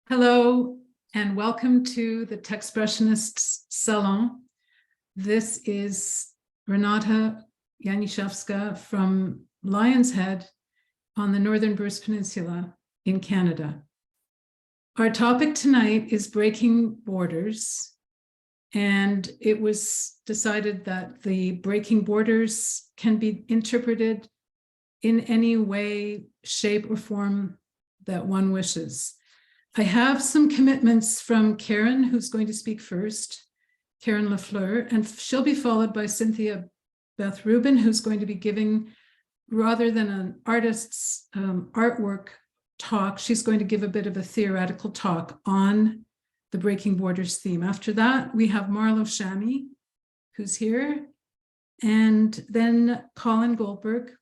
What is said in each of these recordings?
Hello, and welcome to the Techspressionist Salon. This is Renata Janiszewska from Lion's Head on the Northern Bruce Peninsula in Canada. Our topic tonight is breaking borders, and it was decided that the breaking borders can be interpreted in any way, shape, or form that one wishes. I have some commitments from Karen, who's going to speak first, Karen LaFleur, and she'll be followed by Cynthia, Beth Rubin, who's going to be giving, rather than an artist's artwork talk, she's going to give a bit of a theoretical talk on the Breaking Borders theme. After that, we have Marlow Shami, who's here, and then Colin Goldberg.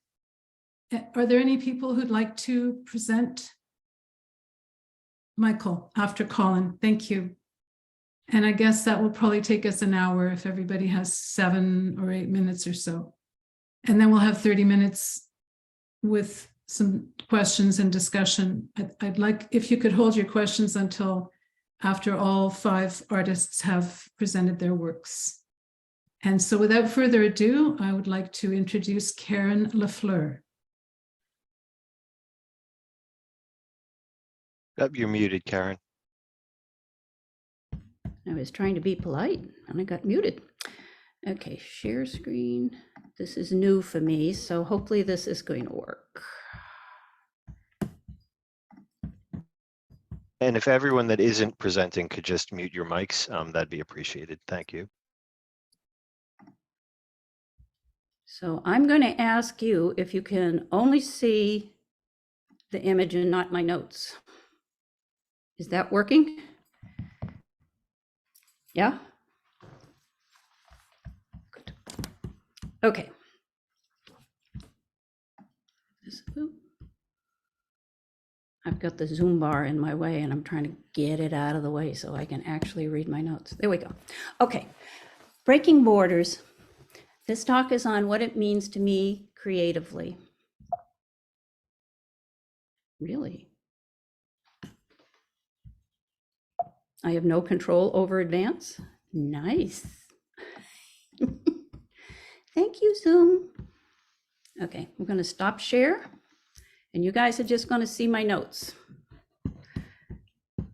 Are there any people who'd like to present? Michael, after Colin, thank you. And I guess that will probably take us an hour if everybody has 7 or 8 minutes or so. And then we'll have 30 minutes with some questions and discussion. I'd like, if you could hold your questions until after all 5 artists have presented their works. And so without further ado, I would like to introduce Karen LaFleur. You're muted, Karen. I was trying to be polite and I got muted. Okay, share screen. This is new for me, so hopefully this is going to work. And if everyone that isn't presenting could just mute your mics, that'd be appreciated. Thank you. So I'm going to ask you if you can only see the image and not my notes. Is that working? Yeah? Good. Okay. I've got the Zoom bar in my way and I'm trying to get it out of the way so I can actually read my notes. There we go. Okay. Breaking Borders. This talk is on what it means to me creatively. Really? I have no control over advance. Nice. Thank you, Zoom. Okay, I'm going to stop share, and you guys are just going to see my notes. Can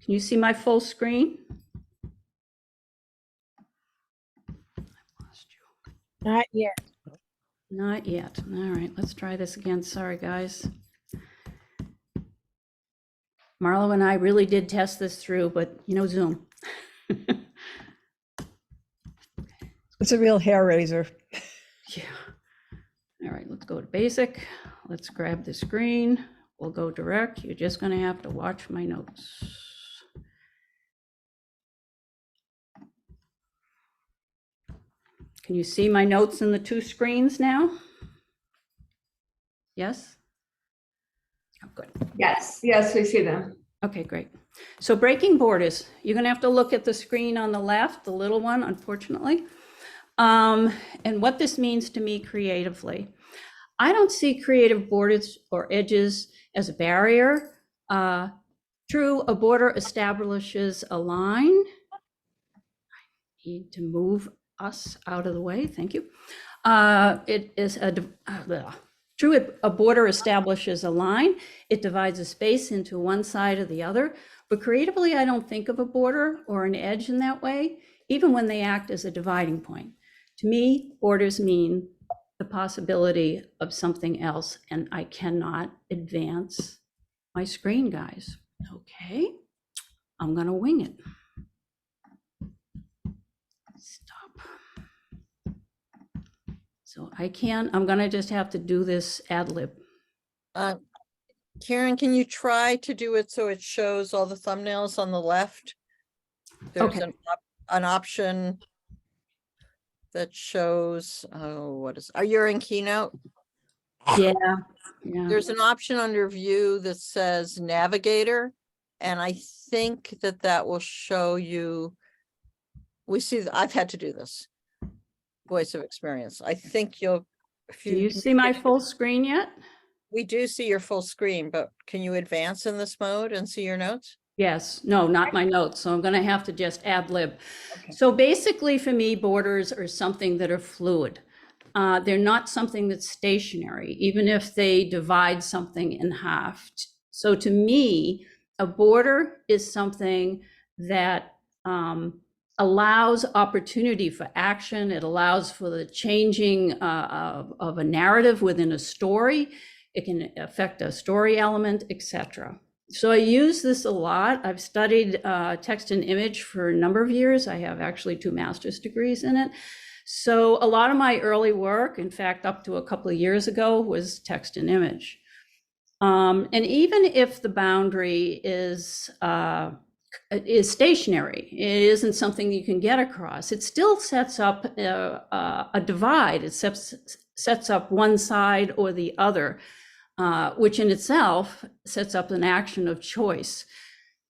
you see my full screen? I lost you. Not yet. Not yet. All right, let's try this again. Sorry, guys. Marlow and I really did test this through, but you know, Zoom. It's a real hair raiser. Yeah. All right, let's go to basic. Let's grab the screen. We'll go direct. You're just going to have to watch my notes. Can you see my notes in the 2 screens now? Yes? Oh, good. Yes, we see them. Okay, great. So breaking borders, you're going to have to look at the screen on the left, the little one, unfortunately. And what this means to me creatively. I don't see creative borders or edges as a barrier. True, a border establishes a line. I need to move us out of the way. Thank you. It is True, a border establishes a line. It divides a space into one side or the other. But creatively, I don't think of a border or an edge in that way, even when they act as a dividing point. To me, borders mean the possibility of something else, and I cannot advance my screen, guys. Okay, I'm going to wing it. Stop. So I'm going to just have to do this ad lib. Karen, can you try to do it so it shows all the thumbnails on the left? There's Okay. an option that shows, are you in Keynote? Yeah. There's an option under view that says navigator. And I think that will show you, I've had to do this. Voice of experience. I think you'll. Do you see my full screen yet? We do see your full screen, but can you advance in this mode and see your notes? Yes, no, not my notes. So I'm going to have to just ad lib. Okay. So basically for me, borders are something that are fluid. They're not something that's stationary, even if they divide something in half. So to me, a border is something that allows opportunity for action. It allows for the changing of a narrative within a story. It can affect a story element, etc. So I use this a lot. I've studied text and image for a number of years. I have actually 2 master's degrees in it. So a lot of my early work, in fact, up to a couple of years ago, was text and image. And even if the boundary is stationary, it isn't something you can get across, it still sets up a divide. It sets up one side or the other, which in itself sets up an action of choice.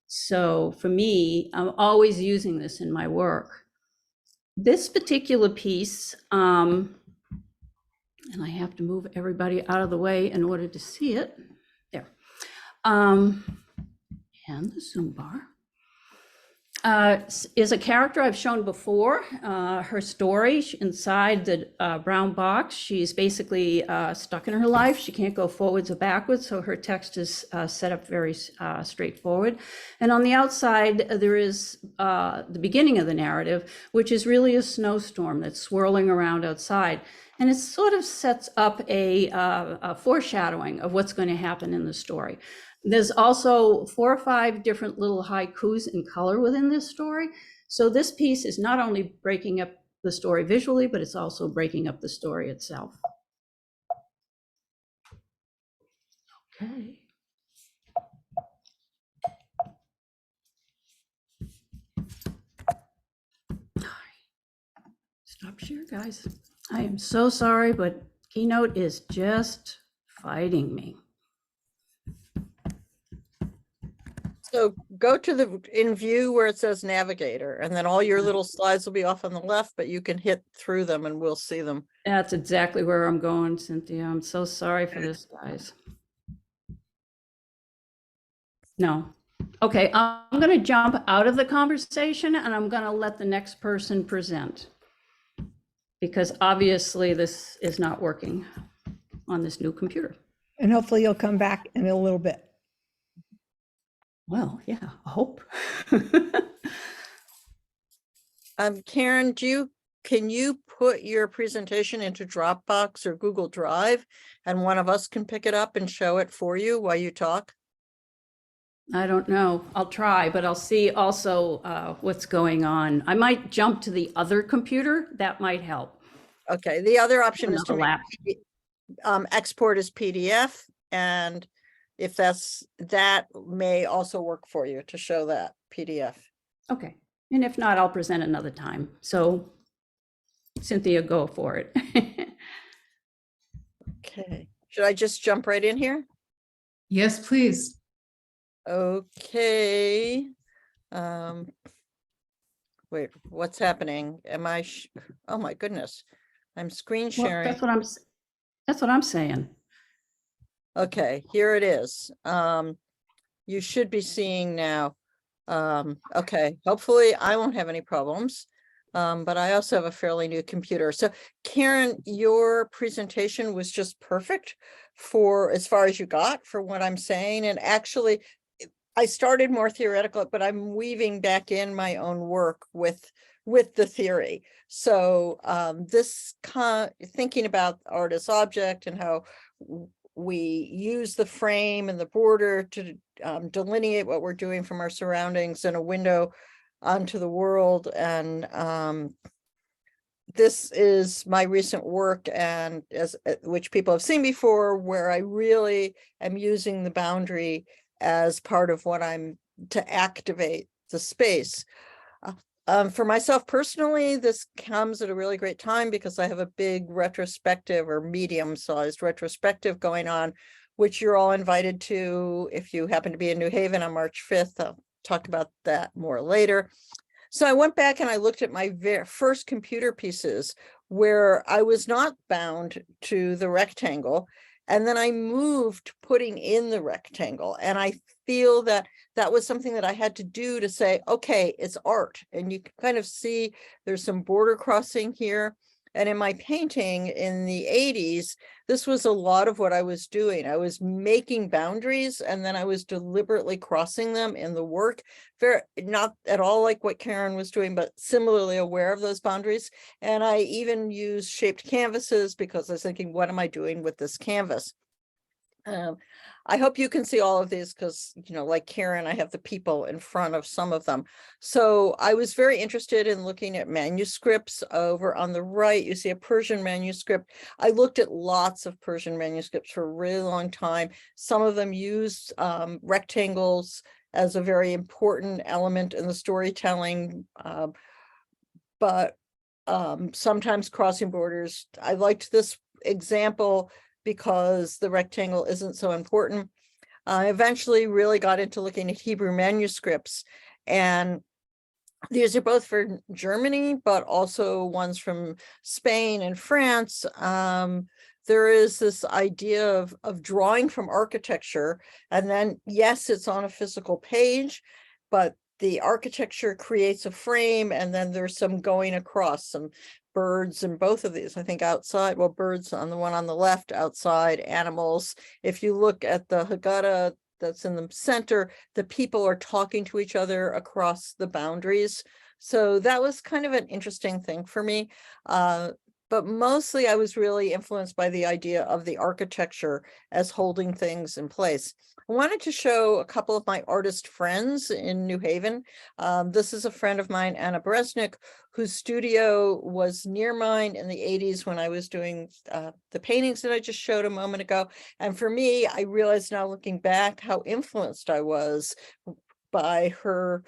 So for me, I'm always using this in my work. This particular piece, and I have to move everybody out of the way in order to see it. There. And the zoom bar. Is a character I've shown before. Her story inside the brown box, she's basically stuck in her life. She can't go forwards or backwards, so her text is set up very straightforward. And on the outside, there is the beginning of the narrative, which is really a snowstorm that's swirling around outside. And it sort of sets up a foreshadowing of what's going to happen in the story. There's also 4 or 5 different little haikus in color within this story. So this piece is not only breaking up the story visually, but it's also breaking up the story itself. Okay. Stop share, guys. I am so sorry, but Keynote is just fighting me. So go to the in view where it says navigator, and then all your little slides will be off on the left, but you can hit through them and we'll see them. That's exactly where I'm going, Cynthia. I'm so sorry for this, guys. No. Okay, I'm going to jump out of the conversation and I'm going to let the next person present. Because obviously this is not working on this new computer. And hopefully you'll come back in a little bit. Well, yeah, I hope. Karen, can you put your presentation into Dropbox or Google Drive, and one of us can pick it up and show it for you while you talk? I don't know. I'll try, but I'll see also what's going on. I might jump to the other computer. That might help. Okay, the other option is to Another make, export as PDF, and if that may also work for you to show that PDF. Okay. And if not, I'll present another time. So Cynthia, go for it. Okay, should I just jump right in here? Yes, please. Okay. Wait, what's happening? Am I, oh my goodness, I'm screen Well, sharing. that's what I'm saying. Okay, here it is. You should be seeing now. Okay, hopefully I won't have any problems. But I also have a fairly new computer. So Karen, your presentation was just perfect for as far as you got for what I'm saying. And actually, I started more theoretical, but I'm weaving back in my own work with the theory. So thinking about artist object and how we use the frame and the border to delineate what we're doing from our surroundings and a window onto the world. And this is my recent work, and which people have seen before, where I really am using the boundary as part of what I'm to activate the space. For myself personally, this comes at a really great time because I have a big retrospective or medium-sized retrospective going on, which you're all invited to if you happen to be in New Haven on March 5th. I'll talk about that more later. So I went back and I looked at my first computer pieces where I was not bound to the rectangle. And then I moved putting in the rectangle. And I feel that that was something that I had to do to say, okay, it's art. And you can kind of see there's some border crossing here. And in my painting in the 80s, this was a lot of what I was doing. I was making boundaries and then I was deliberately crossing them in the work. Very, not at all like what Karen was doing, but similarly aware of those boundaries. And I even used shaped canvases because I was thinking, what am I doing with this canvas? I hope you can see all of these because, you know, like Karen, I have the people in front of some of them. So I was very interested in looking at manuscripts. Over on the right, you see a Persian manuscript. I looked at lots of Persian manuscripts for a really long time. Some of them used rectangles as a very important element in the storytelling, but sometimes crossing borders. I liked this example because the rectangle isn't so important. I eventually really got into looking at Hebrew manuscripts, and these are both for Germany, but also ones from Spain and France. There is this idea of drawing from architecture, and then, yes, it's on a physical page, but the architecture creates a frame, and then there's some going across, some birds in both of these, I think outside, well, birds on the one on the left outside, animals. If you look at the Haggadah that's in the center, the people are talking to each other across the boundaries. So that was kind of an interesting thing for me. But mostly I was really influenced by the idea of the architecture as holding things in place. I wanted to show a couple of my artist friends in New Haven. This is a friend of mine, Anna Bresnik, whose studio was near mine in the 80s when I was doing the paintings that I just showed a moment ago. And for me, I realized now looking back how influenced I was by her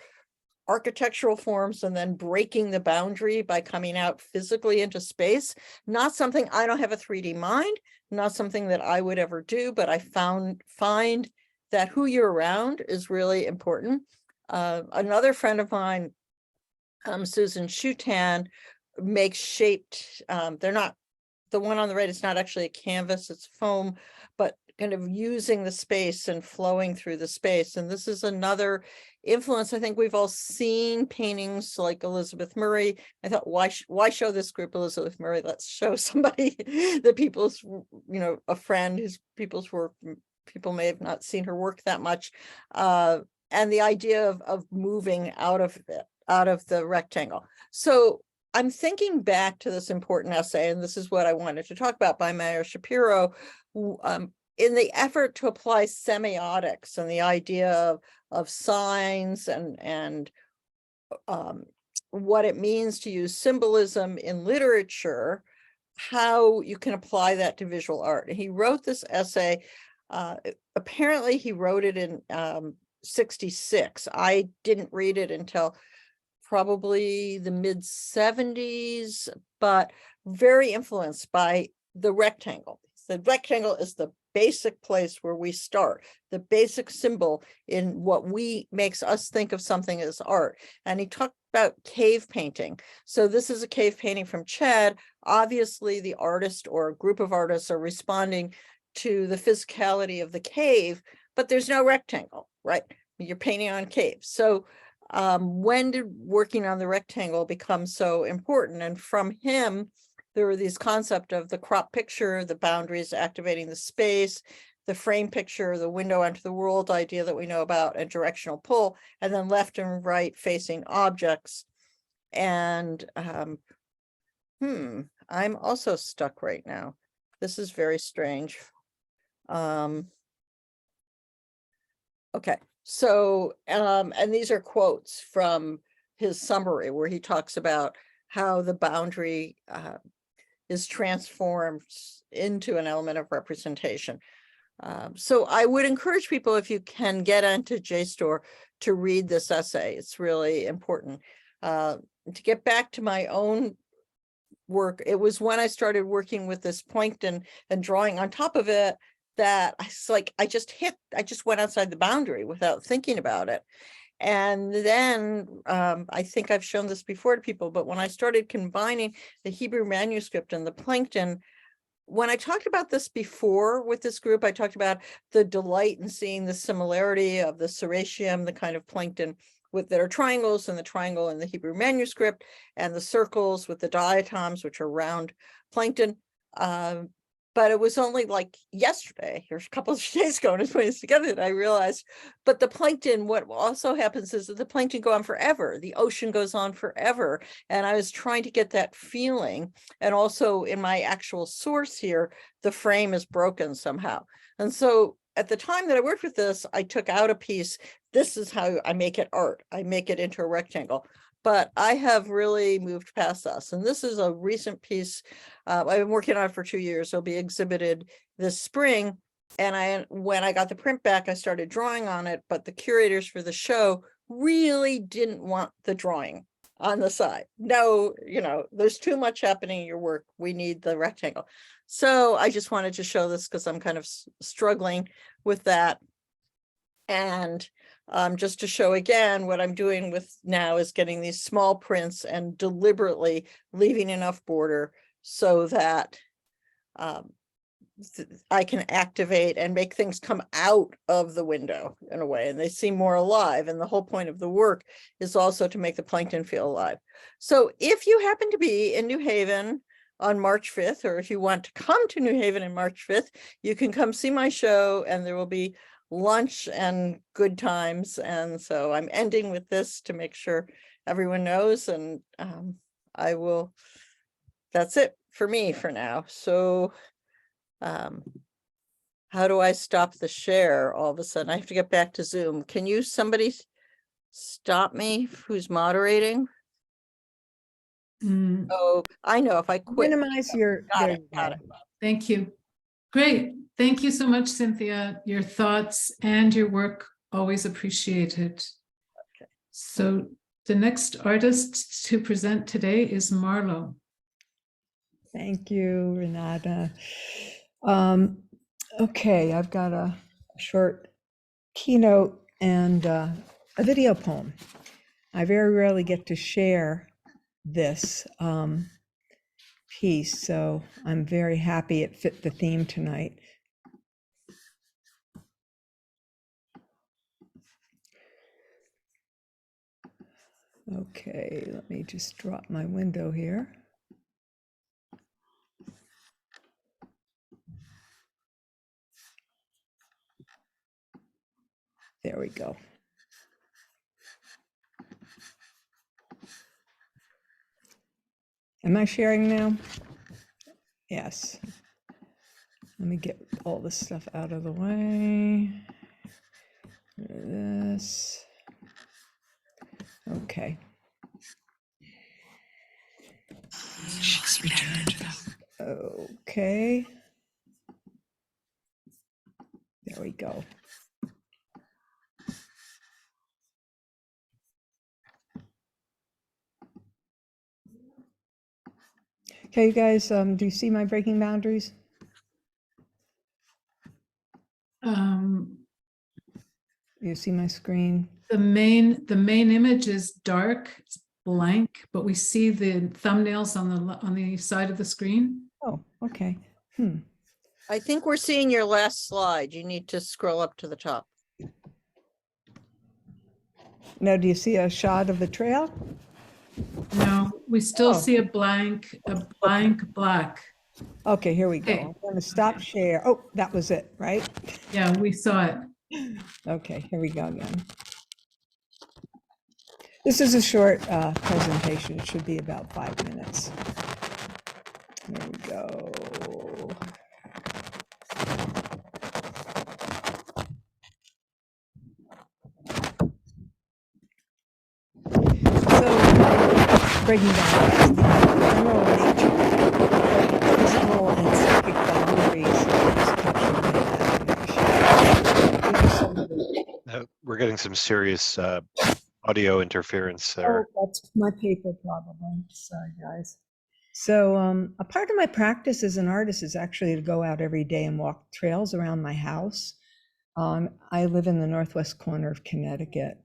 architectural forms and then breaking the boundary by coming out physically into space. Not something, I don't have a 3D mind, not something that I would ever do, but I find that who you're around is really important. Another friend of mine, Susan Shutan, makes shaped, they're not, the one on the right is not actually a canvas, it's foam, but kind of using the space and flowing through the space. And this is another influence. I think we've all seen paintings like Elizabeth Murray. I thought, why show this group Elizabeth Murray? Let's show somebody, the people's, you know, a friend whose people's work, people may have not seen her work that much. And the idea of moving out of the rectangle. So I'm thinking back to this important essay, and this is what I wanted to talk about, by Meyer Shapiro, in the effort to apply semiotics and the idea of signs and what it means to use symbolism in literature, how you can apply that to visual art. And he wrote this essay, apparently he wrote it in 66. I didn't read it until probably the mid 70s, but very influenced by the rectangle. The rectangle is the basic place where we start, the basic symbol in what makes us think of something as art. And he talked about cave painting. So this is a cave painting from Chad. Obviously, the artist or a group of artists are responding to the physicality of the cave, but there's no rectangle, right? You're painting on caves. So when did working on the rectangle become so important? And from him, there were these concepts of the crop picture, the boundaries activating the space, the frame picture, the window onto the world idea that we know about, and directional pull, and then left and right facing objects. And I'm also stuck right now. This is very strange. Okay, so, and these are quotes from his summary where he talks about how the boundary is transformed into an element of representation. So I would encourage people, if you can get into JSTOR, to read this essay. It's really important. To get back to my own work, it was when I started working with this plankton and drawing on top of it that I just went outside the boundary without thinking about it. And then I think I've shown this before to people, but when I started combining the Hebrew manuscript and the plankton, when I talked about this before with this group, I talked about the delight in seeing the similarity of the serratium, the kind of plankton with that are triangles, and the triangle in the Hebrew manuscript, and the circles with the diatoms, which are round plankton. But it was only like yesterday, or a couple of days ago, when I was putting this together, that I realized, but the plankton, what also happens is that the plankton go on forever. The ocean goes on forever. And I was trying to get that feeling. And also in my actual source here, the frame is broken somehow. And so at the time that I worked with this, I took out a piece. This is how I make it art. I make it into a rectangle. But I have really moved past this. And this is a recent piece. I've been working on it for 2 years. It'll be exhibited this spring. And when I got the print back, I started drawing on it. But the curators for the show really didn't want the drawing on the side. No, there's too much happening in your work. We need the rectangle. So I just wanted to show this because I'm kind of struggling with that. And just to show again, what I'm doing with now is getting these small prints and deliberately leaving enough border so that I can activate and make things come out of the window in a way, and they seem more alive. And the whole point of the work is also to make the plankton feel alive. So if you happen to be in New Haven on March 5th, or if you want to come to New Haven on March 5th, you can come see my show, and there will be lunch and good times. And so I'm ending with this to make sure everyone knows, and that's it for me for now. So how do I stop the share all of a sudden? I have to get back to Zoom. Can somebody stop me who's moderating? Oh, I know, if I quit. Minimize your, Got there it, you got go. it. Thank you. Great. Thank you so much, Cynthia. Your thoughts and your work, always appreciated. Okay. So the next artist to present today is Marlow. Thank you, Renata. Okay, I've got a short keynote and a video poem. I very rarely get to share this piece, so I'm very happy it fit the theme tonight. Okay, let me just drop my window here. There we go. Am I sharing now? Yes. Let me get all this stuff out of the way. This. Okay. She's returned. Okay. There we go. Okay, you guys, do you see my breaking boundaries? You see my screen? The main image is dark, it's blank, but we see the thumbnails on the side of the screen. Oh, okay. I think we're seeing your last slide. You need to scroll up to the top. Now, do you see a shot of the trail? No, we still Oh. see a blank black. Okay, here we go. Okay. I'm going to stop share. Oh, that was it, right? Yeah, we saw it. Okay, here we go again. This is a short presentation. It should be about 5 minutes. There we go. So, breaking down the general nature of physical and psychic boundaries is captured by imagination. We're getting some serious audio interference there. Oh, that's my paper probably. Sorry, guys. So a part of my practice as an artist is actually to go out every day and walk trails around my house. I live in the northwest corner of Connecticut,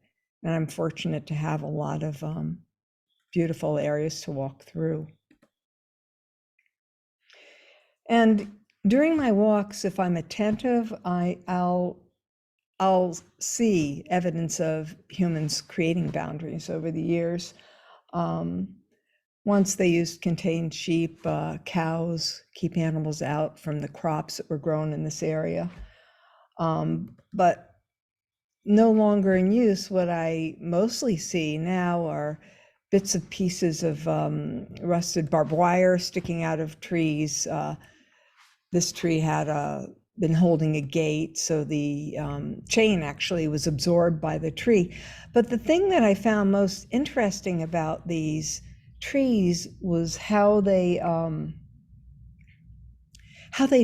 and I'm fortunate to have a lot of beautiful areas to walk through. And during my walks, if I'm attentive, I'll see evidence of humans creating boundaries over the years. Once they used contained sheep, cows, keep animals out from the crops that were grown in this area. But no longer in use. What I mostly see now are bits of pieces of rusted barbed wire sticking out of trees. This tree had been holding a gate, so the chain actually was absorbed by the tree. But the thing that I found most interesting about these trees was how they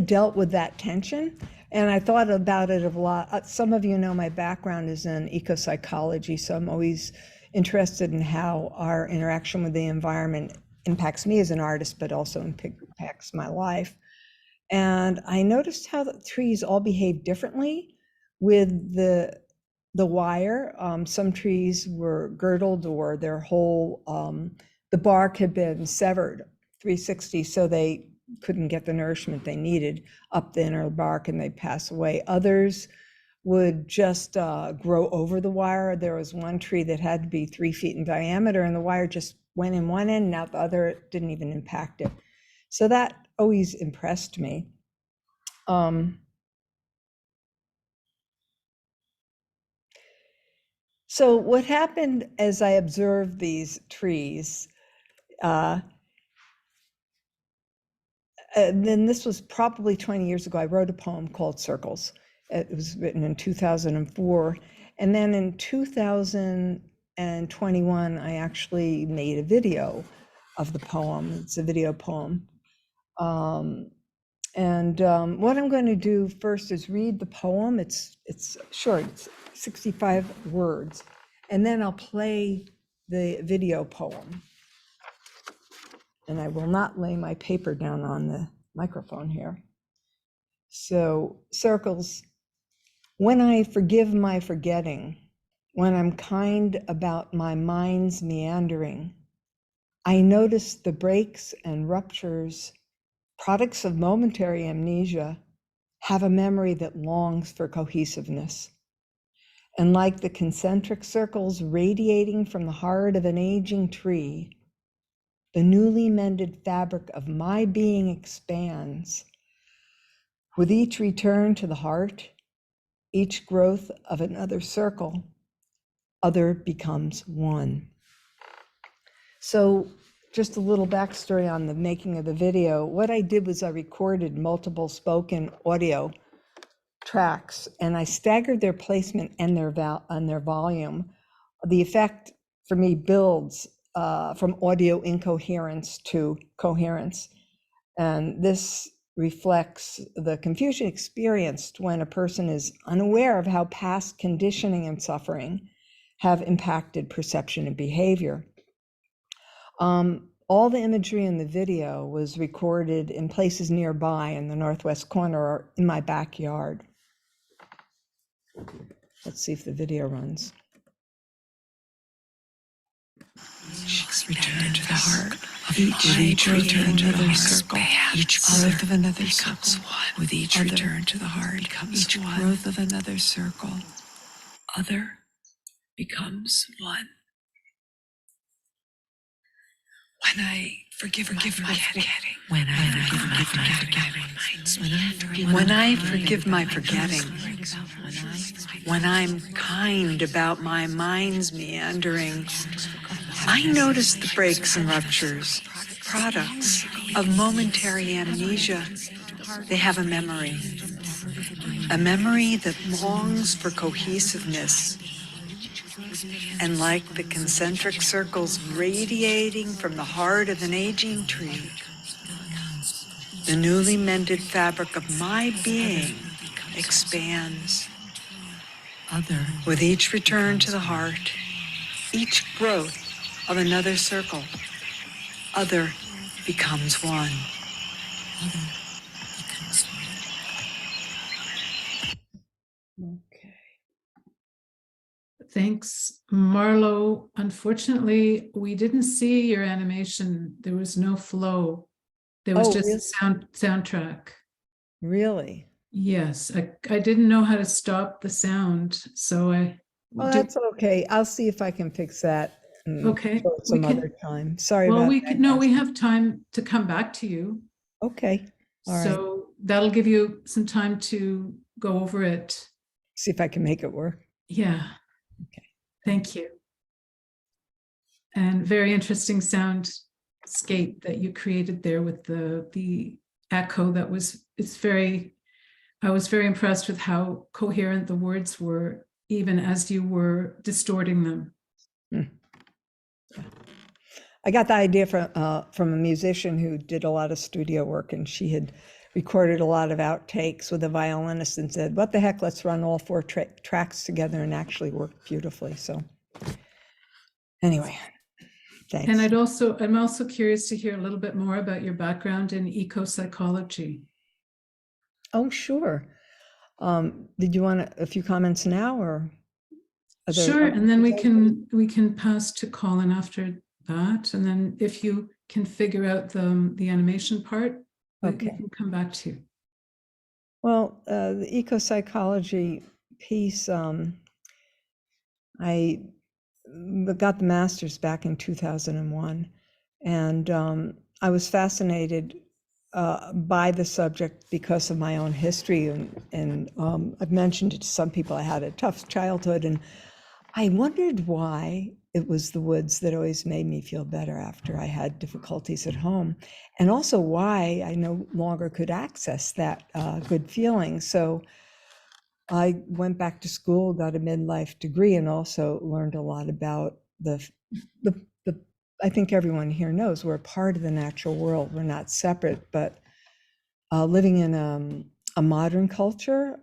dealt with that tension. And I thought about it a lot. Some of you know my background is in eco-psychology, so I'm always interested in how our interaction with the environment impacts me as an artist, but also impacts my life. And I noticed how the trees all behave differently with the wire. Some trees were girdled, or their whole, the bark had been severed 360, so they couldn't get the nourishment they needed up the inner bark, and they'd pass away. Others would just grow over the wire. There was one tree that had to be 3 feet in diameter, and the wire just went in one end, and out the other, it didn't even impact it. So that always impressed me. So what happened as I observed these trees, and then this was probably 20 years ago, I wrote a poem called Circles. It was written in 2004. And then in 2021, I actually made a video of the poem. It's a video poem. What I'm going to do first is read the poem. It's short, it's 65 words. And then I'll play the video poem. And I will not lay my paper down on the microphone here. So, Circles. When I forgive my forgetting, when I'm kind about my mind's meandering, I notice the breaks and ruptures, products of momentary amnesia, have a memory that longs for cohesiveness. And like the concentric circles radiating from the heart of an aging tree, the newly mended fabric of my being expands. With each return to the heart, each growth of another circle, other becomes one. So just a little backstory on the making of the video. What I did was I recorded multiple spoken audio tracks, and I staggered their placement and their volume. The effect for me builds from audio incoherence to coherence. And this reflects the confusion experienced when a person is unaware of how past conditioning and suffering have impacted perception and behavior. All the imagery in the video was recorded in places nearby in the northwest corner or in my backyard. Let's see if the video runs. Return to the heart of each return to the circle. Each growth of another circle. With each return to the heart, each growth of another circle, other becomes one. When I forgive my forgetting, when I forgive my forgetting, when I'm kind about my mind's meandering, I notice the breaks and ruptures, products of momentary amnesia. They have a memory that longs for cohesiveness. And like the concentric circles radiating from the heart of an aging tree, the newly mended fabric of my being expands. With each return to the heart, each growth of another circle, other becomes one. Okay. Thanks, Marlow. Unfortunately, we didn't see your animation. There was no flow. There was Oh, just really? a soundtrack. Really? Yes, I didn't know how to stop the sound, so I Oh, do. that's okay. I'll see if I can fix that Okay, for we some can. other time. Sorry Well, about we that, could, no, guys. we have time to come back to you. Okay, all right. So that'll give you some time to go over it. See if I can make it work. Yeah. Okay. Thank you. And very interesting soundscape that you created there with the echo. I was very impressed with how coherent the words were, even as you were distorting them. I got the idea from a musician who did a lot of studio work, and she had recorded a lot of outtakes with a violinist and said, what the heck, let's run all four tracks together, and actually worked beautifully. So anyway, thanks. And I'm also curious to hear a little bit more about your background in eco-psychology. Oh, sure. Did you want a few comments now, or? Sure, and then we can pass to Colin after that, and then if you can figure out the animation part, we can come back to you. Well, the eco-psychology piece, I got the master's back in 2001, and I was fascinated by the subject because of my own history, and I've mentioned it to some people. I had a tough childhood, and I wondered why it was the woods that always made me feel better after I had difficulties at home, and also why I no longer could access that good feeling. So I went back to school, got a midlife degree, and also learned a lot about the I think everyone here knows we're a part of the natural world. We're not separate, but living in a modern culture,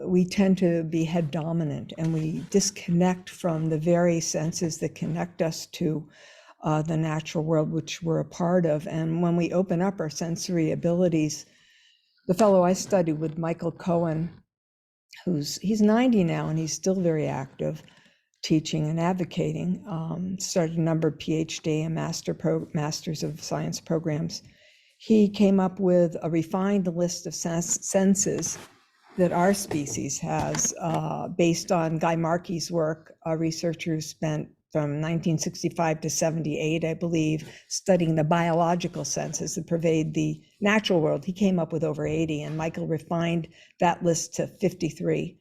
we tend to be head dominant, and we disconnect from the very senses that connect us to the natural world, which we're a part of. And when we open up our sensory abilities, the fellow I studied with, Michael Cohen, he's 90 now, and he's still very active, teaching and advocating, started a number of PhD and Masters of Science programs. He came up with a refined list of senses that our species has, based on Guy Markey's work. A researcher who spent from 1965 to 78, I believe, studying the biological senses that pervade the natural world. He came up with over 80, and Michael refined that list to 53.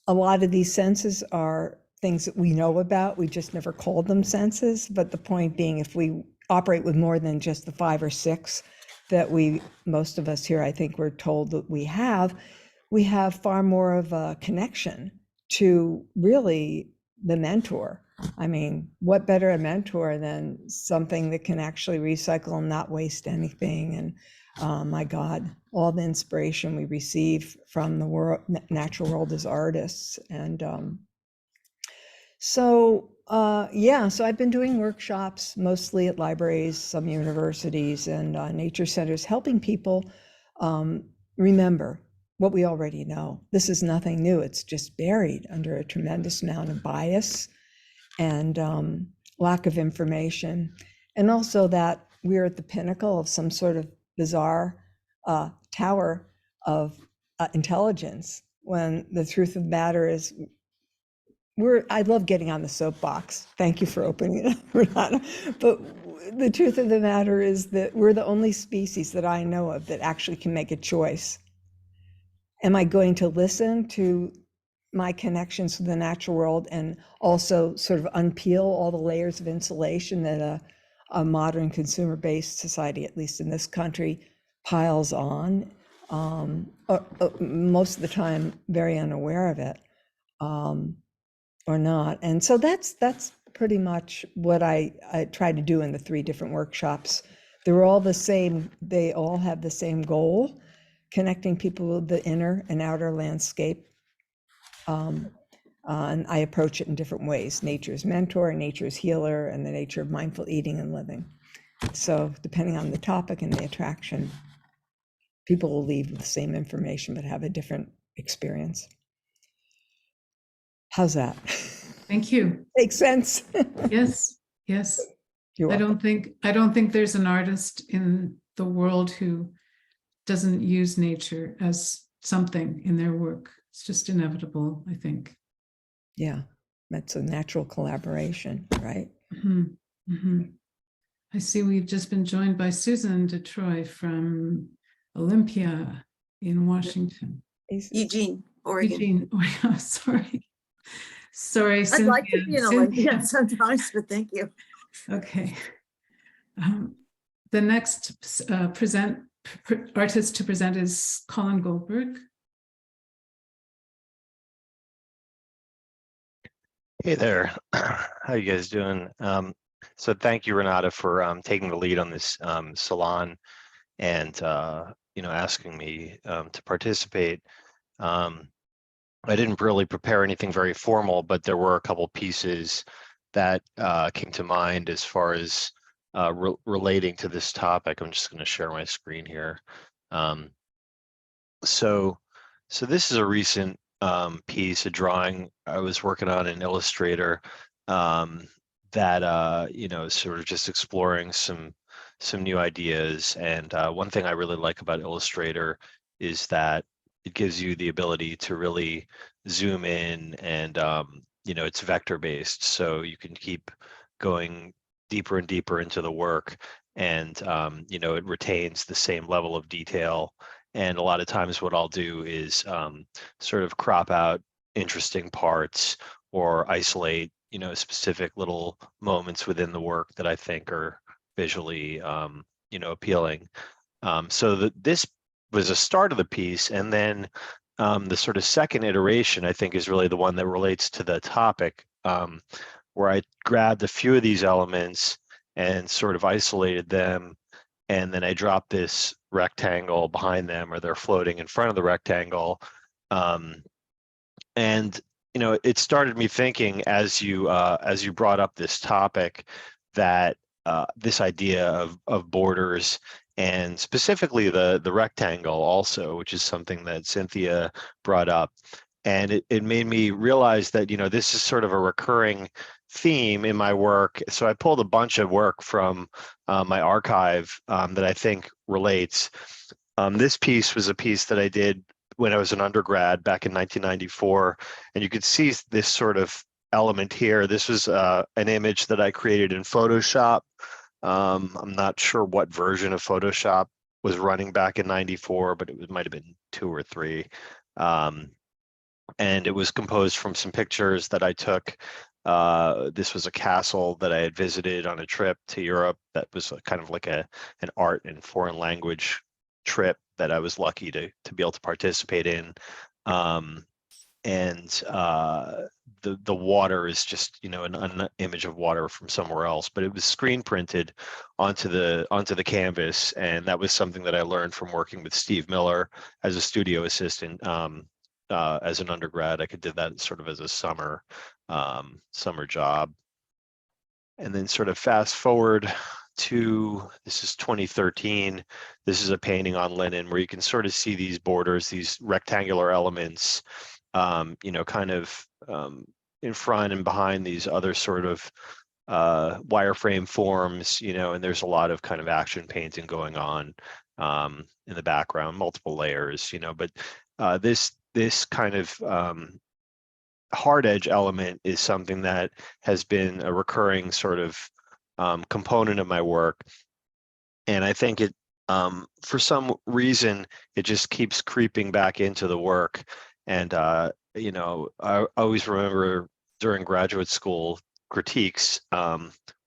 A lot of these senses are things that we know about, we just never called them senses. But the point being, if we operate with more than just the 5 or 6 that most of us here, I think, we're told that we have far more of a connection to really the mentor. I mean, what better a mentor than something that can actually recycle and not waste anything? And my God, all the inspiration we receive from the world, natural world as artists. And so I've been doing workshops, mostly at libraries, some universities, and nature centers, helping people remember what we already know. This is nothing new. It's just buried under a tremendous amount of bias and lack of information. And also that we're at the pinnacle of some sort of bizarre tower of intelligence, when the truth of the matter is I love getting on the soapbox. Thank you for opening it up, Renata. But the truth of the matter is that we're the only species that I know of that actually can make a choice. Am I going to listen to my connections with the natural world and also sort of unpeel all the layers of insulation that a modern consumer-based society, at least in this country, piles on, most of the time very unaware of it, or not? And so that's pretty much what I try to do in the 3 different workshops. They're all the same. They all have the same goal: connecting people with the inner and outer landscape. And I approach it in different ways: nature's mentor, nature's healer, and the nature of mindful eating and living. So depending on the topic and the attraction, people will leave with the same information but have a different experience. How's that? Thank you. Makes sense? Yes, yes. You're I welcome. don't think there's an artist in the world who doesn't use nature as something in their work. It's just inevitable, I think. Yeah, that's a natural collaboration, right? Mhm, mhm. I see we've just been joined by Susan DeTroy from Olympia in Washington. Eugene, Oregon. Eugene, oh, sorry. Sorry, I'd like to be in Olympia Cynthia. sometimes, but thank you. Okay. The next artist to present is Colin Goldberg. Hey there, how you guys doing? So thank you, Renata, for taking the lead on this salon and asking me to participate. I didn't really prepare anything very formal, but there were a couple pieces that came to mind as far as relating to this topic. I'm just going to share my screen here. So this is a recent piece, a drawing I was working on in Illustrator that sort of just exploring some new ideas. And one thing I really like about Illustrator is that it gives you the ability to really zoom in, and it's vector based, so you can keep going deeper and deeper into the work, and it retains the same level of detail. And a lot of times what I'll do is sort of crop out interesting parts or isolate, specific little moments within the work that I think are visually, appealing. So this was a start of the piece, and then the sort of second iteration, I think, is really the one that relates to the topic, where I grabbed a few of these elements and sort of isolated them, and then I dropped this rectangle behind them, or they're floating in front of the rectangle. And it started me thinking, as you brought up this topic, that this idea of borders, and specifically the rectangle also, which is something that Cynthia brought up. And it made me realize that, this is sort of a recurring theme in my work. So I pulled a bunch of work from my archive that I think relates. This piece was a piece that I did when I was an undergrad back in 1994. And you could see this sort of element here. This was an image that I created in Photoshop. I'm not sure what version of Photoshop was running back in 94, but it might have been 2 or 3. And it was composed from some pictures that I took. This was a castle that I had visited on a trip to Europe. That was kind of like an art and foreign language trip that I was lucky to be able to participate in. The water is just an image of water from somewhere else, but it was screen printed onto the canvas, and that was something that I learned from working with Steve Miller as a studio assistant. As an undergrad, I did that sort of as a summer job. And then sort of fast forward to, this is 2013. This is a painting on linen where you can sort of see these borders, these rectangular elements, kind of in front and behind these other sort of wireframe forms, and there's a lot of kind of action painting going on in the background, multiple layers, but this kind of hard edge element is something that has been a recurring sort of component of my work. And I think it, for some reason, it just keeps creeping back into the work. And, I always remember during graduate school critiques,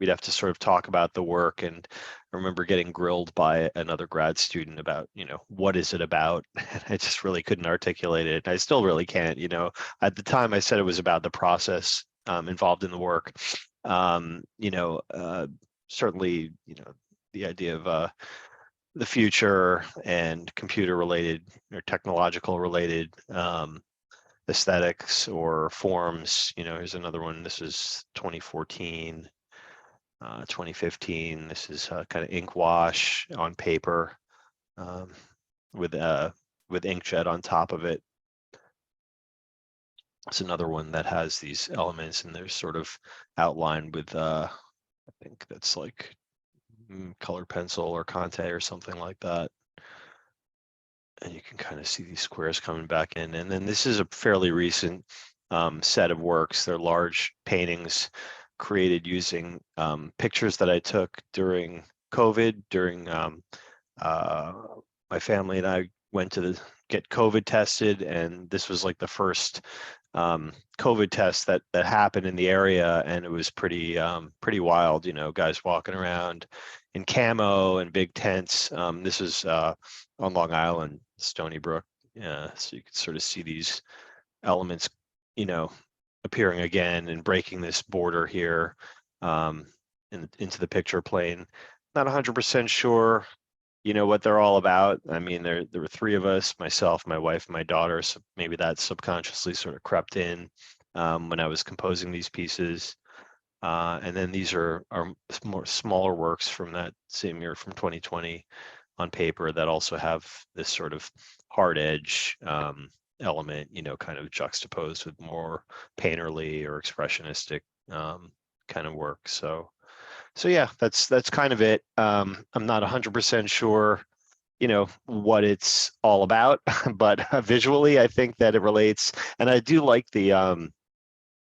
we'd have to sort of talk about the work. And I remember getting grilled by another grad student about, what is it about? And I just really couldn't articulate it. I still really can't, At the time I said it was about the process involved in the work. Certainly, the idea of the future and computer related or technological related aesthetics or forms. Here's another one. This is 2014, 2015. This is kind of ink wash on paper with inkjet on top of it. It's another one that has these elements, and they're sort of outlined with think that's like colored pencil or Conte or something like that. And you can kind of see these squares coming back in. And then this is a fairly recent set of works. They're large paintings created using pictures that I took during COVID, during my family and I went to get COVID tested, and this was like the first COVID test that happened in the area, and it was pretty wild. You know, guys walking around in camo and big tents. This is on Long Island, Stony Brook. So you could sort of see these elements, you know, appearing again and breaking this border here into the picture plane. Not 100% sure, you know, what they're all about. I mean, there were three of us, myself, my wife, and my daughter. So maybe that subconsciously sort of crept in when I was composing these pieces. And then these are more smaller works from that same year, from 2020, on paper, that also have this sort of hard edge element, you know, kind of juxtaposed with more painterly or expressionistic kind of work. So yeah, that's kind of it. I'm not 100% sure, you know, what it's all about, but visually, I think that it relates. And I do like the,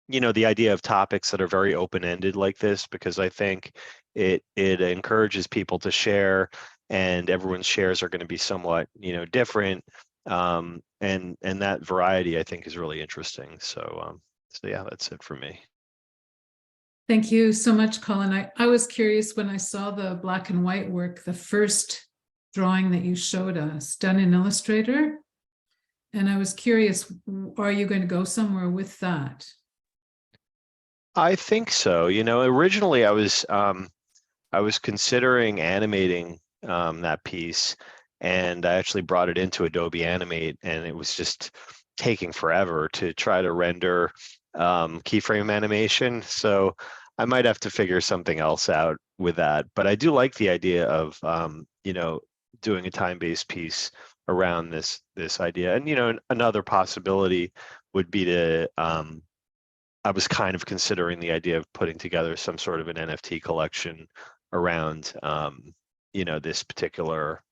you know, the idea of topics that are very open-ended like this, because I think it encourages people to share, and everyone's shares are going to be somewhat, you know, different. And that variety, I think, is really interesting. So yeah, that's it for me. Thank you so much, Colin. I was curious when I saw the black and white work, the first drawing that you showed us, done in Illustrator. And I was curious, are you going to go somewhere with that? I think so. You know, originally I was considering animating that piece, and I actually brought it into Adobe Animate, and it was just taking forever to try to render keyframe animation. So I might have to figure something else out with that. But I do like the idea of you know, doing a time-based piece around this idea. And you know, another possibility would be to I was kind of considering the idea of putting together some sort of an NFT collection around you know, this particular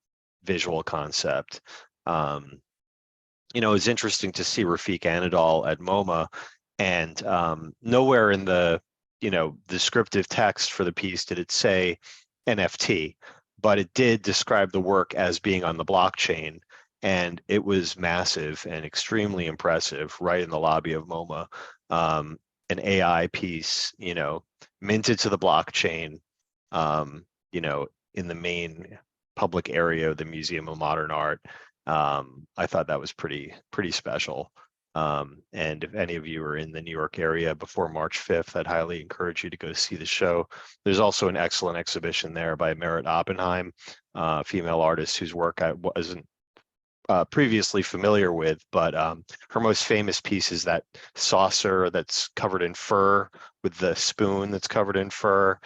visual concept. You know, it's interesting to see Rafik Anadol at MoMA, and nowhere in the, you know, descriptive text for the piece did it say NFT, but it did describe the work as being on the blockchain, and it was massive and extremely impressive right in the lobby of MoMA. An AI piece, you know, minted to the blockchain, you know, in the main public area of the Museum of Modern Art. I thought that was pretty special. And if any of you are in the New York area before March 5th, I'd highly encourage you to go see the show. There's also an excellent exhibition there by Merit Oppenheim, a female artist whose work I wasn't previously familiar with, but her most famous piece is that saucer that's covered in fur with the spoon that's covered in fur.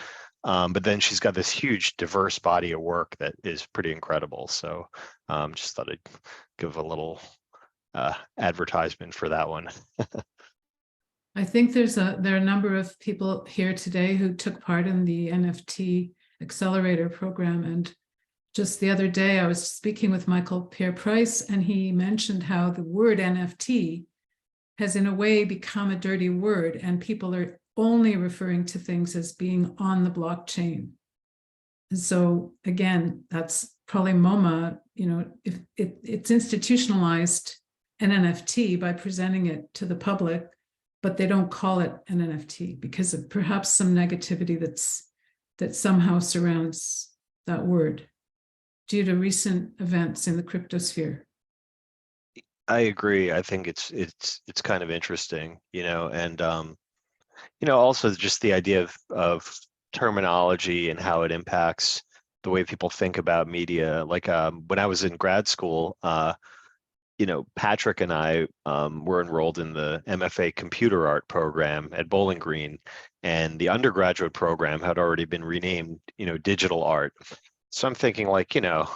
But then she's got this huge, diverse body of work that is pretty incredible. So just thought I'd give a little advertisement for that one. I think there are a number of people here today who took part in the NFT Accelerator program. And just the other day, I was speaking with Pierre Price, and he mentioned how the word NFT has in a way become a dirty word, and people are only referring to things as being on the blockchain. And so again, that's probably MoMA, you know, if it's institutionalized an NFT by presenting it to the public, but they don't call it an NFT because of perhaps some negativity that somehow surrounds that word due to recent events in the cryptosphere. I agree. I think it's kind of interesting, you know, and you know, also just the idea of terminology and how it impacts the way people think about media. Like when I was in grad school, you know, Patrick and I were enrolled in the MFA computer art program at Bowling Green, and the undergraduate program had already been renamed, you know, digital art. So I'm thinking, like, you know,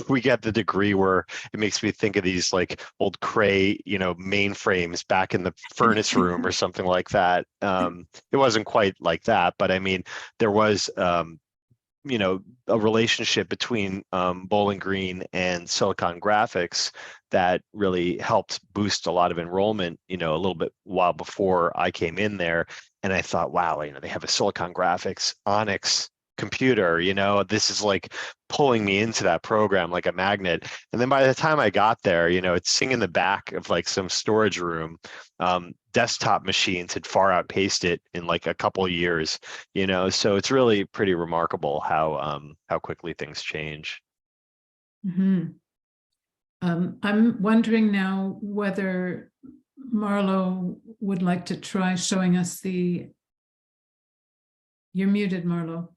we got the degree where it makes me think of these like old Cray, mainframes back in the furnace room or something like that. It wasn't quite like that, but I mean, there was, a relationship between Bowling Green and Silicon Graphics that really helped boost a lot of enrollment, a little bit while before I came in there. And I thought, wow, they have a Silicon Graphics Onyx computer, this is like pulling me into that program like a magnet. And then by the time I got there, it's sitting in the back of like some storage room. Desktop machines had far outpaced it in like a couple of years, so it's really pretty remarkable how quickly things change. Mm-hmm. I'm wondering now whether Marlow would like to try showing us you're muted, Marlow.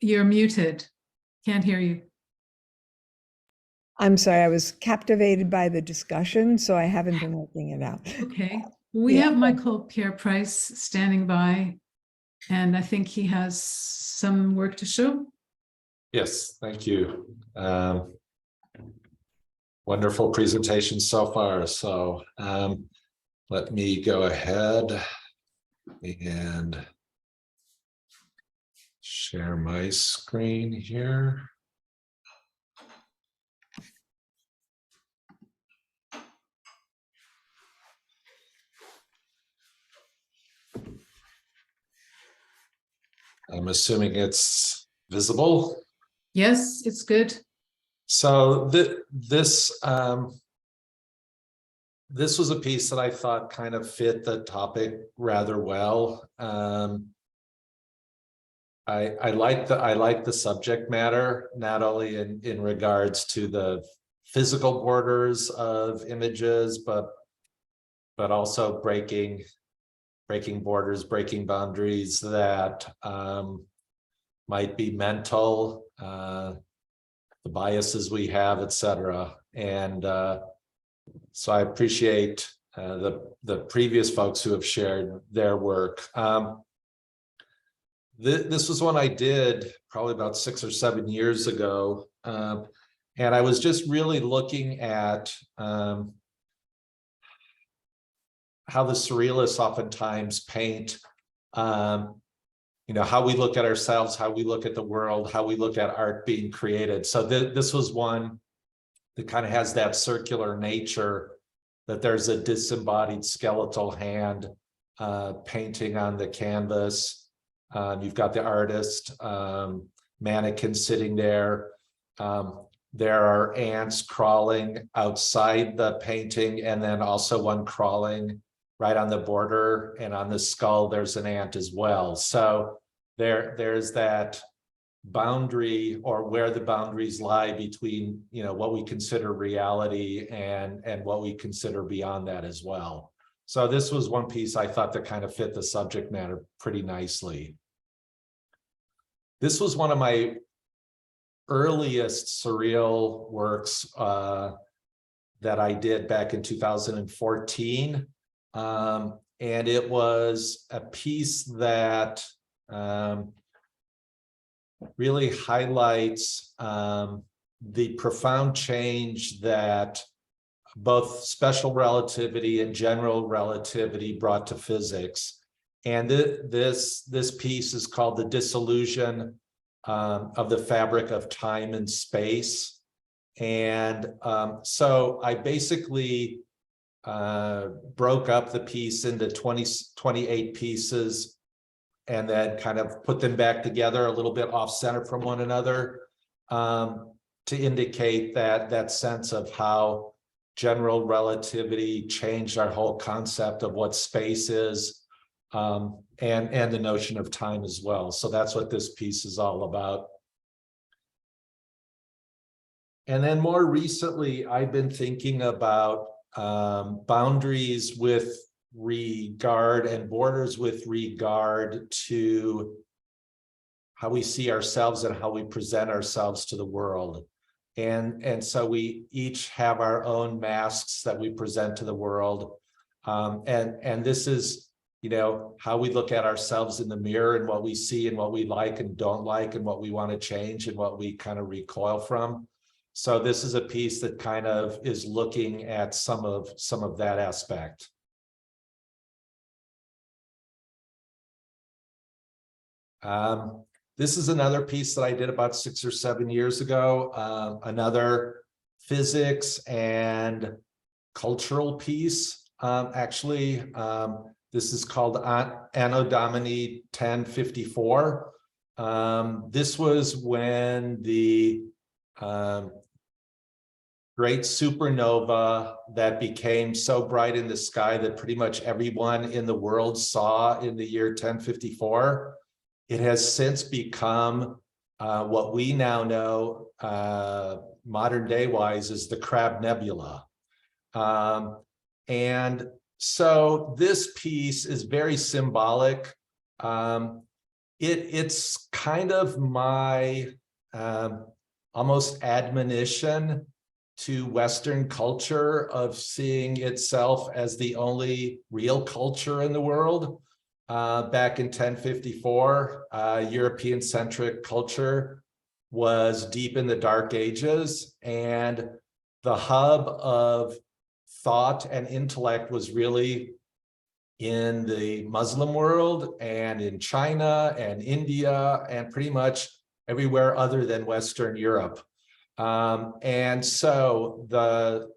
You're muted. Can't hear you. I'm sorry, I was captivated by the discussion, so I haven't been working it out. Okay. We Yeah. have Michael Pierre Price standing by, and I think he has some work to show. Yes, thank you. Wonderful presentation so far. So let me go ahead and share my screen here. I'm assuming it's visible. Yes, it's good. So this was a piece that I thought kind of fit the topic rather well. I like the subject matter, not only in regards to the physical borders of images, but also breaking borders, breaking boundaries that might be mental, the biases we have, etc. And so I appreciate the previous folks who have shared their work. This was one I did probably about 6 or 7 years ago. And I was just really looking at how the surrealists oftentimes paint, how we look at ourselves, how we look at the world, how we look at art being created. So this was one that kind of has that circular nature, that there's a disembodied skeletal hand painting on the canvas. You've got the artist, mannequin sitting there. There are ants crawling outside the painting, and then also one crawling right on the border, and on the skull there's an ant as well. So there's that boundary, or where the boundaries lie between what we consider reality and what we consider beyond that as well. So this was one piece I thought that kind of fit the subject matter pretty nicely. This was one of my earliest surreal works that I did back in 2014. And it was a piece that really highlights the profound change that both special relativity and general relativity brought to physics. And this piece is called The Dissolution of the Fabric of Time and Space. And so I basically broke up the piece into 28 pieces, and then kind of put them back together a little bit off center from one another, to indicate that sense of how general relativity changed our whole concept of what space is, and the notion of time as well. So that's what this piece is all about. And then more recently, I've been thinking about boundaries with regard and borders with regard to how we see ourselves and how we present ourselves to the world. And so we each have our own masks that we present to the world. And this is you know, how we look at ourselves in the mirror and what we see and what we like and don't like and what we want to change and what we kind of recoil from. So this is a piece that kind of is looking at some of that aspect. This is another piece that I did about 6 or 7 years ago, another physics and cultural piece, actually. This is called Anno Domini 1054. This was when the great supernova that became so bright in the sky that pretty much everyone in the world saw in the year 1054. It has since become what we now know modern day wise is the Crab Nebula. And so this piece is very symbolic. It's kind of my almost admonition to Western culture of seeing itself as the only real culture in the world. Back in 1054, European-centric culture was deep in the Dark Ages, and the hub of thought and intellect was really in the Muslim world and in China and India and pretty much everywhere other than Western Europe. And so the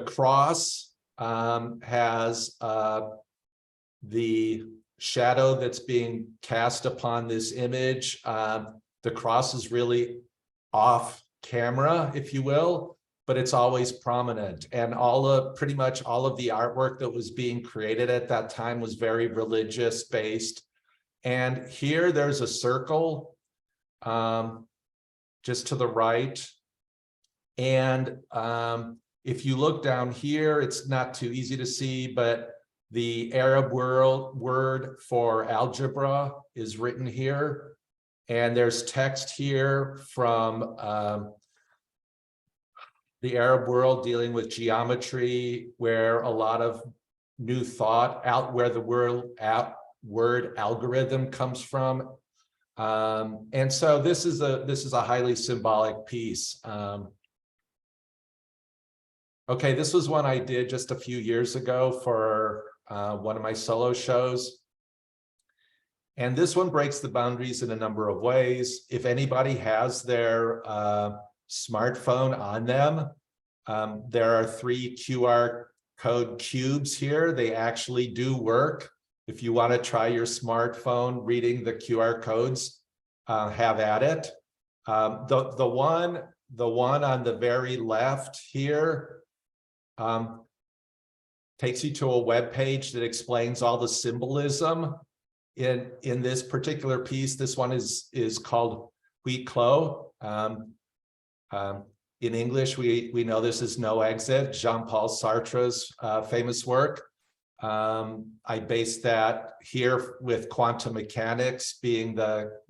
cross has the shadow that's being cast upon this image. The cross is really off camera, if you will, but it's always prominent. And pretty much all of the artwork that was being created at that time was very religious based. And here there's a circle just to the right. And if you look down here, it's not too easy to see, but the Arab word for algebra is written here. And there's text here from the Arab world dealing with geometry, where a lot of new thought where the word algorithm comes from. And so this is a highly symbolic piece. Okay, this was one I did just a few years ago for one of my solo shows. And this one breaks the boundaries in a number of ways. If anybody has their smartphone on them, there are 3 QR code cubes here. They actually do work. If you want to try your smartphone reading the QR codes, have at it. The one on the very left here takes you to a web page that explains all the symbolism in this particular piece. This one is called Huis Clos. In English, we know this is No Exit, Jean-Paul Sartre's famous work. I based that here with quantum mechanics being the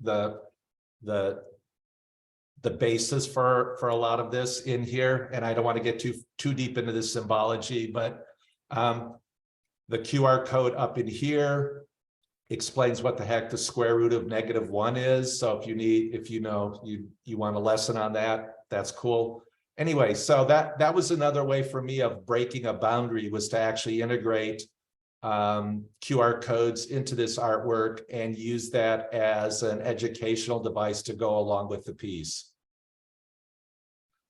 basis for a lot of this in here. And I don't want to get too deep into the symbology, but the QR code up in here explains what the heck the square root of -1 is. So if you want a lesson on that, that's cool. Anyway, so that was another way for me of breaking a boundary, was to actually integrate QR codes into this artwork and use that as an educational device to go along with the piece.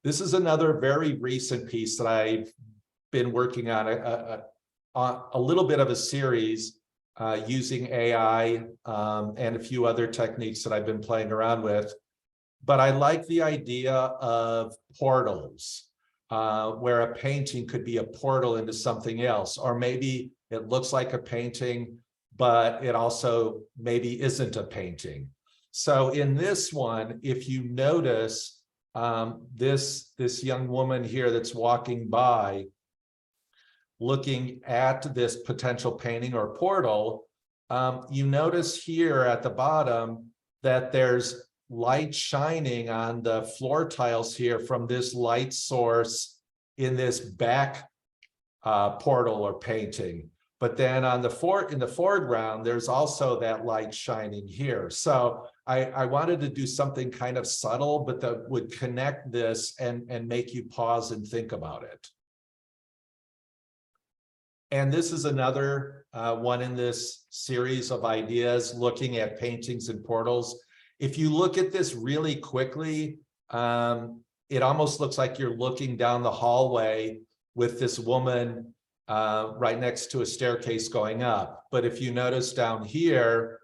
This is another very recent piece that I've been working on, a little bit of a series using AI and a few other techniques that I've been playing around with. But I like the idea of portals, where a painting could be a portal into something else, or maybe it looks like a painting, but it also maybe isn't a painting. So in this one, if you notice this young woman here that's walking by, looking at this potential painting or portal, you notice here at the bottom that there's light shining on the floor tiles here from this light source in this back portal or painting. But then in the foreground, there's also that light shining here. So I wanted to do something kind of subtle, but that would connect this and make you pause and think about it. And this is another one in this series of ideas looking at paintings and portals. If you look at this really quickly, it almost looks like you're looking down the hallway with this woman right next to a staircase going up. But if you notice down here,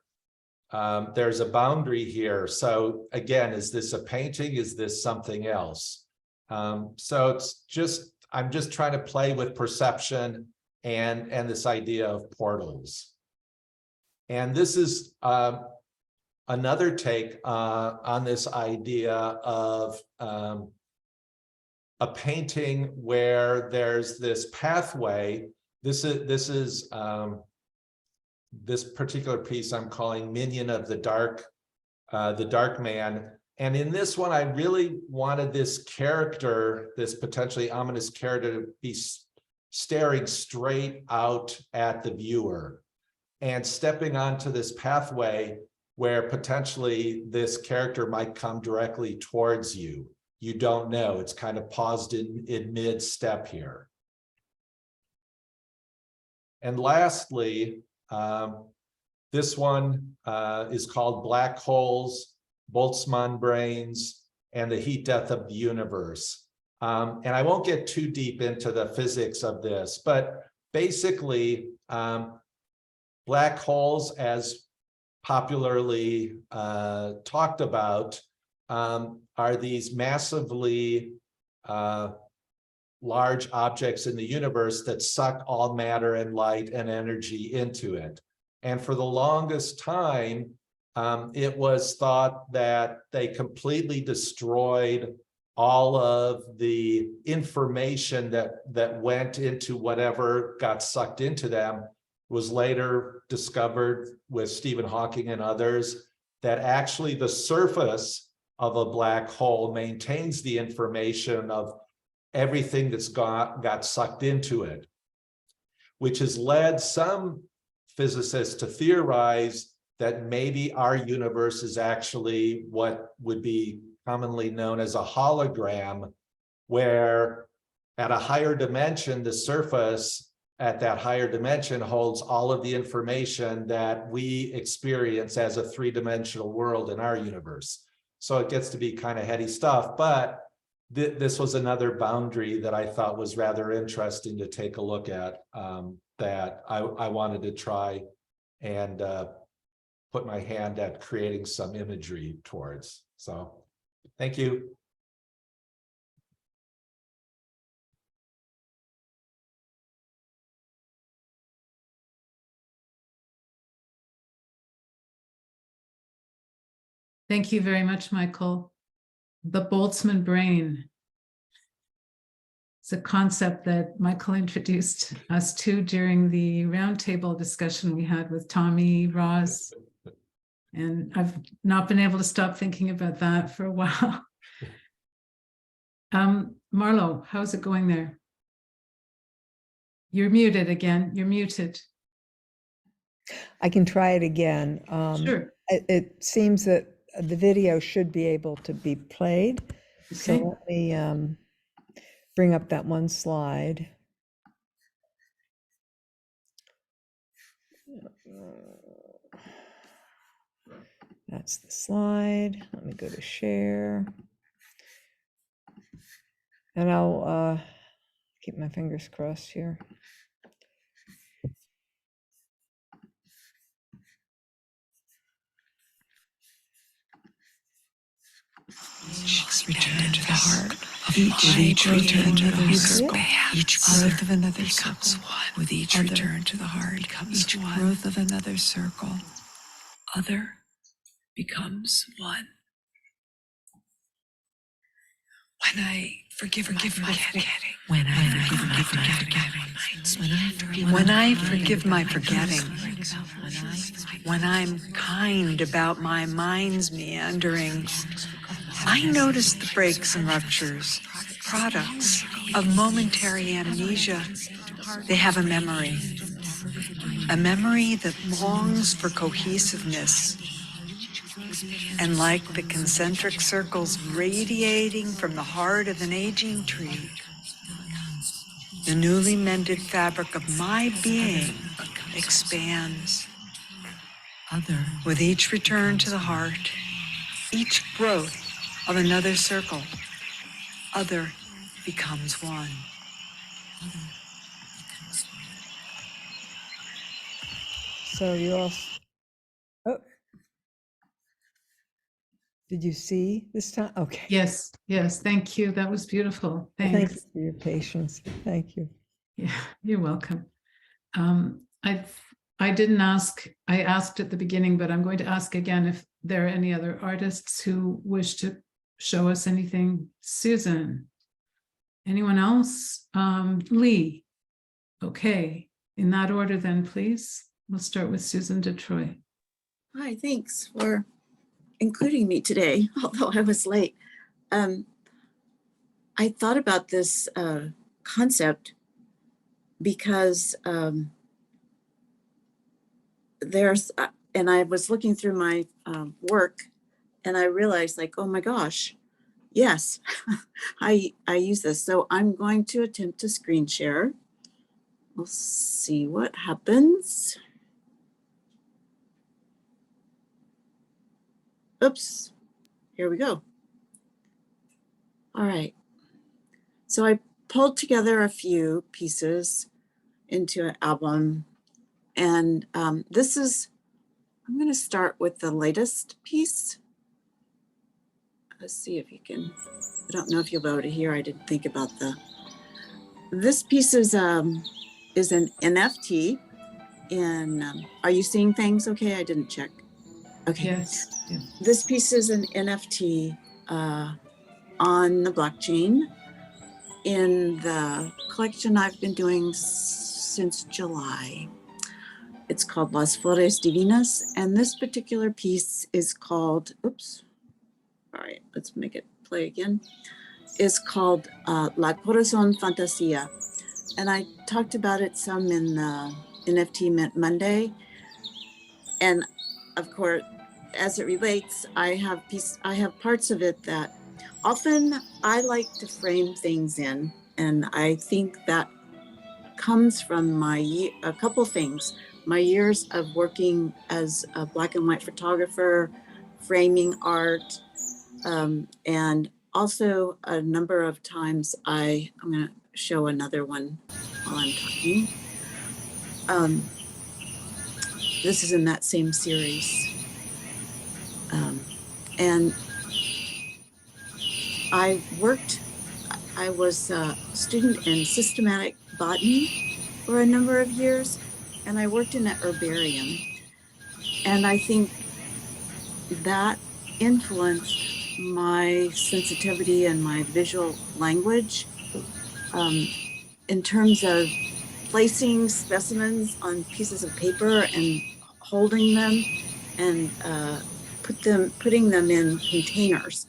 there's a boundary here. So again, is this a painting? Is this something else? So it's just, I'm just trying to play with perception and this idea of portals. And this is another take on this idea of a painting where there's this pathway. This particular piece I'm calling Minion of the Dark Man. And in this one, I really wanted this character, this potentially ominous character, to be staring straight out at the viewer and stepping onto this pathway where potentially this character might come directly towards you. You don't know. It's kind of paused in mid-step here. And lastly, this one is called Black Holes, Boltzmann Brains, and the Heat Death of the Universe. And I won't get too deep into the physics of this, but basically, black holes, as popularly talked about, are these massively large objects in the universe that suck all matter and light and energy into it. And for the longest time, it was thought that they completely destroyed all of the information that went into whatever got sucked into them. Was later discovered with Stephen Hawking and others that actually the surface of a black hole maintains the information of everything that's got sucked into it, which has led some physicists to theorize that maybe our universe is actually what would be commonly known as a hologram, where at a higher dimension, the surface at that higher dimension holds all of the information that we experience as a three-dimensional world in our universe. So it gets to be kind of heady stuff, but this was another boundary that I thought was rather interesting to take a look at, that I wanted to try and put my hand at creating some imagery towards. So thank you. Thank you very much, Michael. The Boltzmann brain. It's a concept that Michael introduced us to during the roundtable discussion we had with Tommy, Roz, and I've not been able to stop thinking about that for a while. Marlow, how's it going there? You're muted again. You're muted. I can try it again. Sure. It seems that the video should be able to be played. Okay. So let me bring up that one slide. That's the slide. Let me go to share. And I'll keep my fingers crossed here. Each return to the heart of each return to the circle. Each growth of another circle. With each return to the heart, each growth of another circle. Other becomes one. When I forgive my forgetting. When I forgive my forgetting. When I'm kind about my mind's meandering, I notice the breaks and ruptures, products of momentary amnesia. They have a memory. a memory that longs for cohesiveness. And like the concentric circles radiating from the heart of an aging tree, the newly mended fabric of my being expands. With each return to the heart, each growth of another circle, other becomes one. So you all, oh, did you see this time? Okay. Yes, yes, thank you. That was beautiful. Thank you Thanks. for your patience. Thank you. Yeah, you're welcome. I didn't ask, I asked at the beginning, but I'm going to ask again if there are any other artists who wish to show us anything. Susan, anyone else? Lee, okay, in that order then, please. We'll start with Susan DeTroy. Hi, thanks for including me today, although I was late. I thought about this concept because there's, and I was looking through my work and I realized like, oh my gosh, yes, I use this. So I'm going to attempt to screen share. We'll see what happens. Oops, here we go. All right. So I pulled together a few pieces into an album. And this is, I'm going to start with the latest piece. Let's see if you can, I don't know if you'll be able to hear. I didn't think about this piece is an NFT. And are you seeing things okay? I didn't check. Okay. Yes. Yeah. This piece is an NFT on the blockchain in the collection I've been doing since July. It's called Las Flores Divinas, and this particular piece is called, oops, all right, let's make it play again. It's called La Corazon Fantasia, and I talked about it some in the NFT Mint Monday, and of course, as it relates, I have parts of it that often I like to frame things in, and I think that comes from a couple things. My years of working as a black and white photographer, framing art, and also a number of times I'm going to show another one while I'm talking. This is in that same series. And I was a student in systematic botany for a number of years, and I worked in an herbarium. And I think that influenced my sensitivity and my visual language in terms of placing specimens on pieces of paper and holding them and putting them in containers.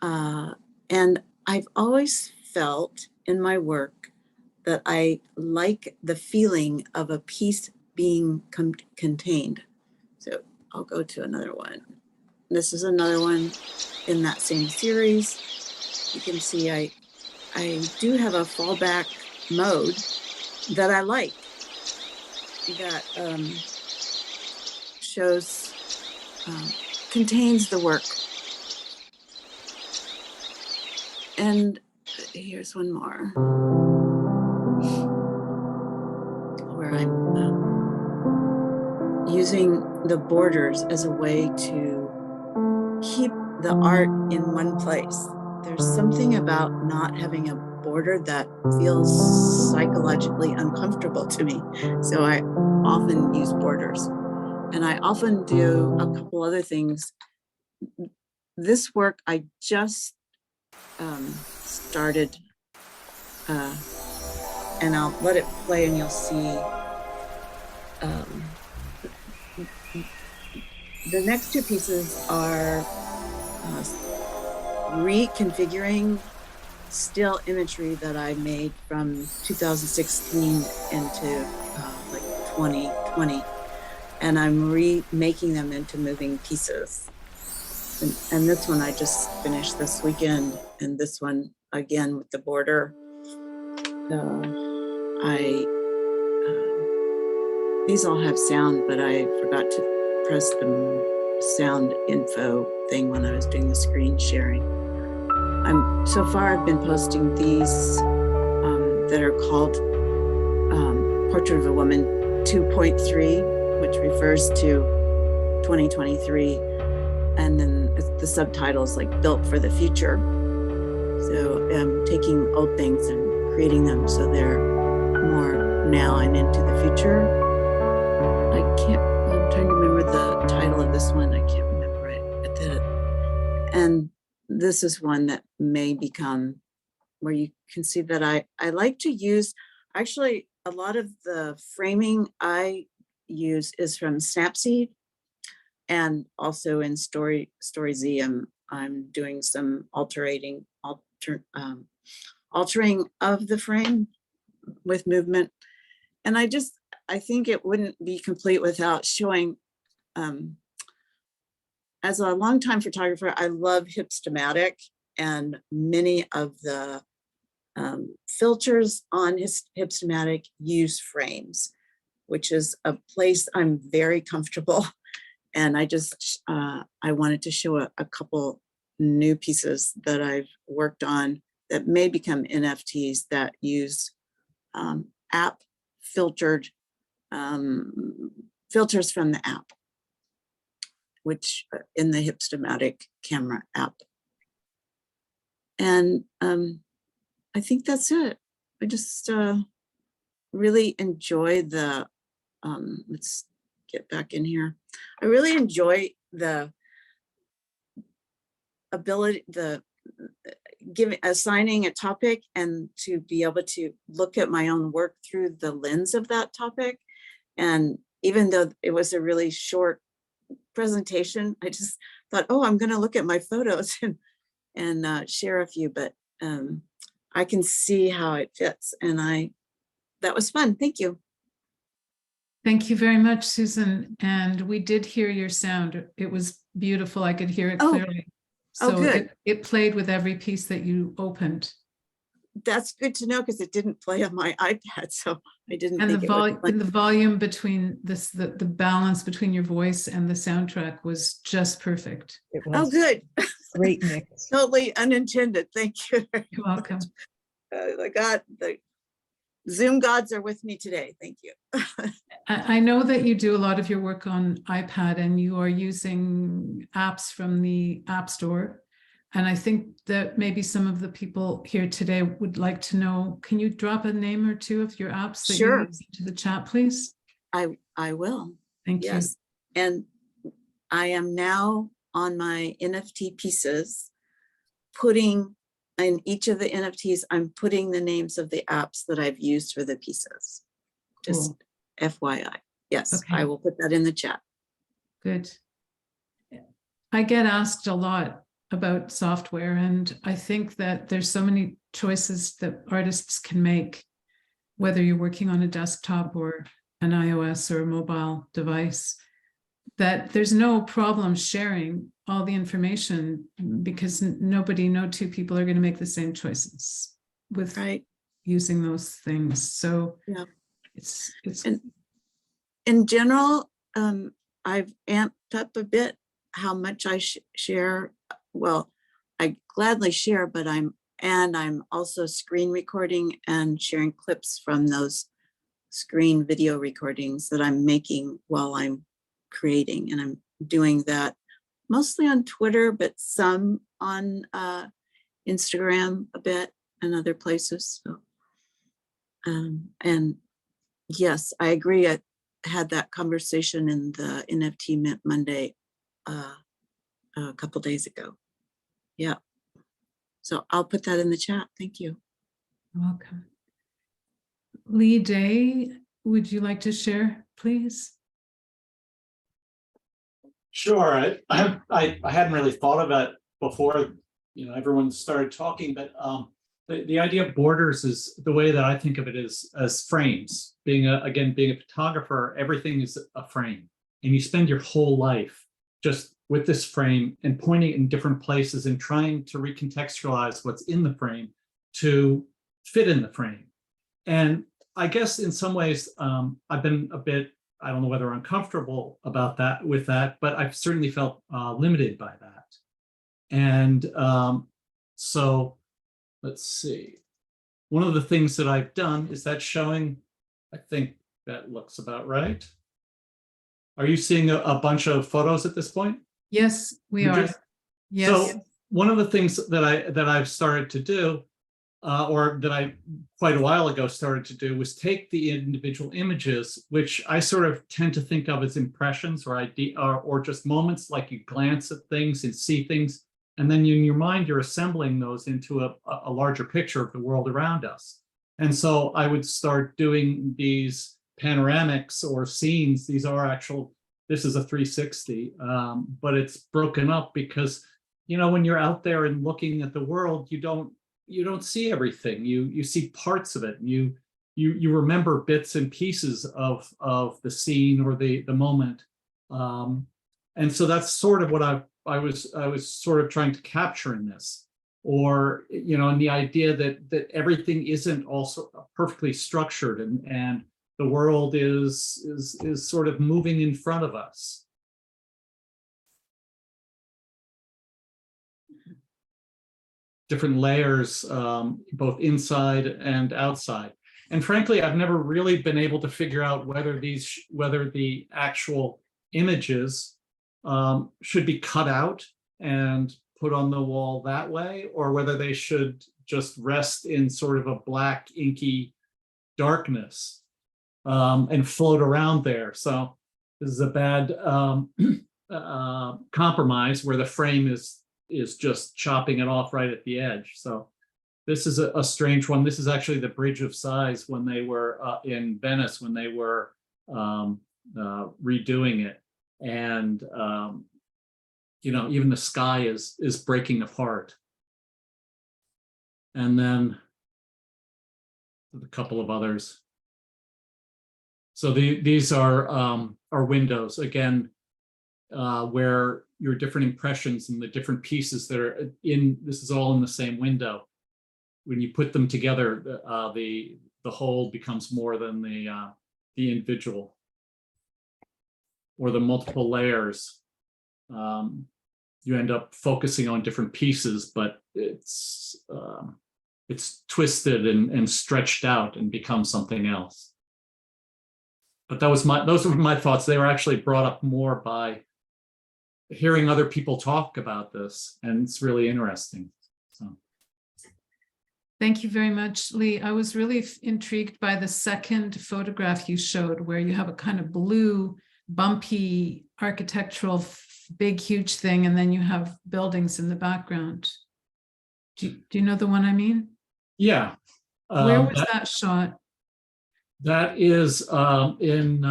And I've always felt in my work that I like the feeling of a piece being contained. So I'll go to another one. This is another one in that same series. You can see I do have a fallback mode that I like, that contains the work. And here's one more where I'm using the borders as a way to keep the art in one place. There's something about not having a border that feels psychologically uncomfortable to me. So I often use borders, and I often do a couple other things. This work I just started, and I'll let it play and you'll see. The next two pieces are reconfiguring still imagery that I made from 2016 into like 2020, and I'm remaking them into moving pieces. And this one I just finished this weekend, and this one again with the border. These all have sound, but I forgot to press the sound info thing when I was doing the screen sharing. So far I've been posting these that are called Portrait of a Woman 2.3, which refers to 2023. And then the subtitle is like Built for the Future. So I'm taking old things and creating them so they're more now and into the future. I'm trying to remember the title of this one. I can't remember it. I did it. And this is one that may become where you can see that I like to use, actually a lot of the framing I use is from Snapseed, and also in Storyz. I'm doing some altering of the frame with movement. And I think it wouldn't be complete without showing, as a longtime photographer, I love Hipstamatic, and many of the filters on Hipstamatic use frames, which is a place I'm very comfortable. And I wanted to show a couple new pieces that I've worked on that may become NFTs that use app filtered filters from the app, which in the Hipstamatic camera app. And I think that's it. I just really enjoy the, let's get back in here. I really enjoy the ability, assigning a topic and to be able to look at my own work through the lens of that topic. And even though it was a really short presentation, I just thought, oh, I'm going to look at my photos and share a few, but I can see how it fits. And that was fun. Thank you. Thank you very much, Susan. And we did hear your sound. It was beautiful. I could hear it clearly. So good. It played with every piece that you opened. That's good to know, because it didn't play on my iPad, so I didn't And think it would play. the volume between this, the balance between your voice and the soundtrack was just perfect. It was Oh, good. great mix. Totally unintended. Thank you. You're welcome. The Zoom gods are with me today. Thank you. I know that you do a lot of your work on iPad, and you are using apps from the App Store. And I think that maybe some of the people here today would like to know, can you drop a name or two of your apps that you use into the chat, please? I will. Thank you. Yes. And I am now on my NFT pieces, putting in each of the NFTs, I'm putting the names of the apps that I've used for the pieces. Just FYI. Yes, Okay. I will put that in the chat. Good. I get asked a lot about software, and I think that there's so many choices that artists can make, whether you're working on a desktop or an iOS or a mobile device, that there's no problem sharing all the information, because no two people are going to make the same choices with using those things. So yeah, it's and in general, I've amped up a bit how much I share. Well, I gladly share, but I'm also screen recording and sharing clips from those screen video recordings that I'm making while I'm creating. And I'm doing that mostly on Twitter, but some on Instagram a bit and other places. So, and yes, I agree. I had that conversation in the NFT Mint Monday a couple days ago. Yeah. So I'll put that in the chat. Thank you. You're welcome. Lee Day, would you like to share, please? Sure. I hadn't really thought about it before, everyone started talking, but The idea of borders is the way that I think of it is as frames. Being a photographer, everything is a frame, and you spend your whole life just with this frame and pointing in different places and trying to recontextualize what's in the frame to fit in the frame. And I guess in some ways, I've been a bit, I don't know whether uncomfortable about that with that, but I've certainly felt limited by that. And so let's see. One of the things that I've done is that showing, I think that looks about right. Are you seeing a bunch of photos at this point? Yes, we are. Yes. So one of the things that I've started to do, or that I quite a while ago started to do, was take the individual images, which I sort of tend to think of as impressions or just moments, like you glance at things and see things, and then in your mind you're assembling those into a larger picture of the world around us. And so I would start doing these panoramics or scenes. These are actual. This is a 360, but it's broken up because, you know, when you're out there and looking at the world, you don't see everything. You see parts of it, and you remember bits and pieces of the scene or the moment. And so that's sort of what I was sort of trying to capture in this, or, you know, in the idea that everything isn't also perfectly structured, and the world is sort of moving in front of us. Different layers, both inside and outside. And frankly, I've never really been able to figure out whether the actual images should be cut out and put on the wall that way, or whether they should just rest in sort of a black inky darkness and float around there. So this is a bad compromise where the frame is just chopping it off right at the edge. So this is a strange one. This is actually the Bridge of Sighs when they were in Venice, when they were redoing it. And, you know, even the sky is breaking apart. And then a couple of others. So these are windows, again, where your different impressions and the different pieces that are in, this is all in the same window. When you put them together, the whole becomes more than the individual, or the multiple layers. You end up focusing on different pieces, but it's twisted and stretched out and becomes something else. But those were my thoughts. They were actually brought up more by hearing other people talk about this, and it's really interesting. So. Thank you very much, Lee. I was really intrigued by the second photograph you showed, where you have a kind of blue, bumpy, architectural, big, huge thing, and then you have buildings in the background. Do you know the one I mean? Yeah. Where was that shot? That is in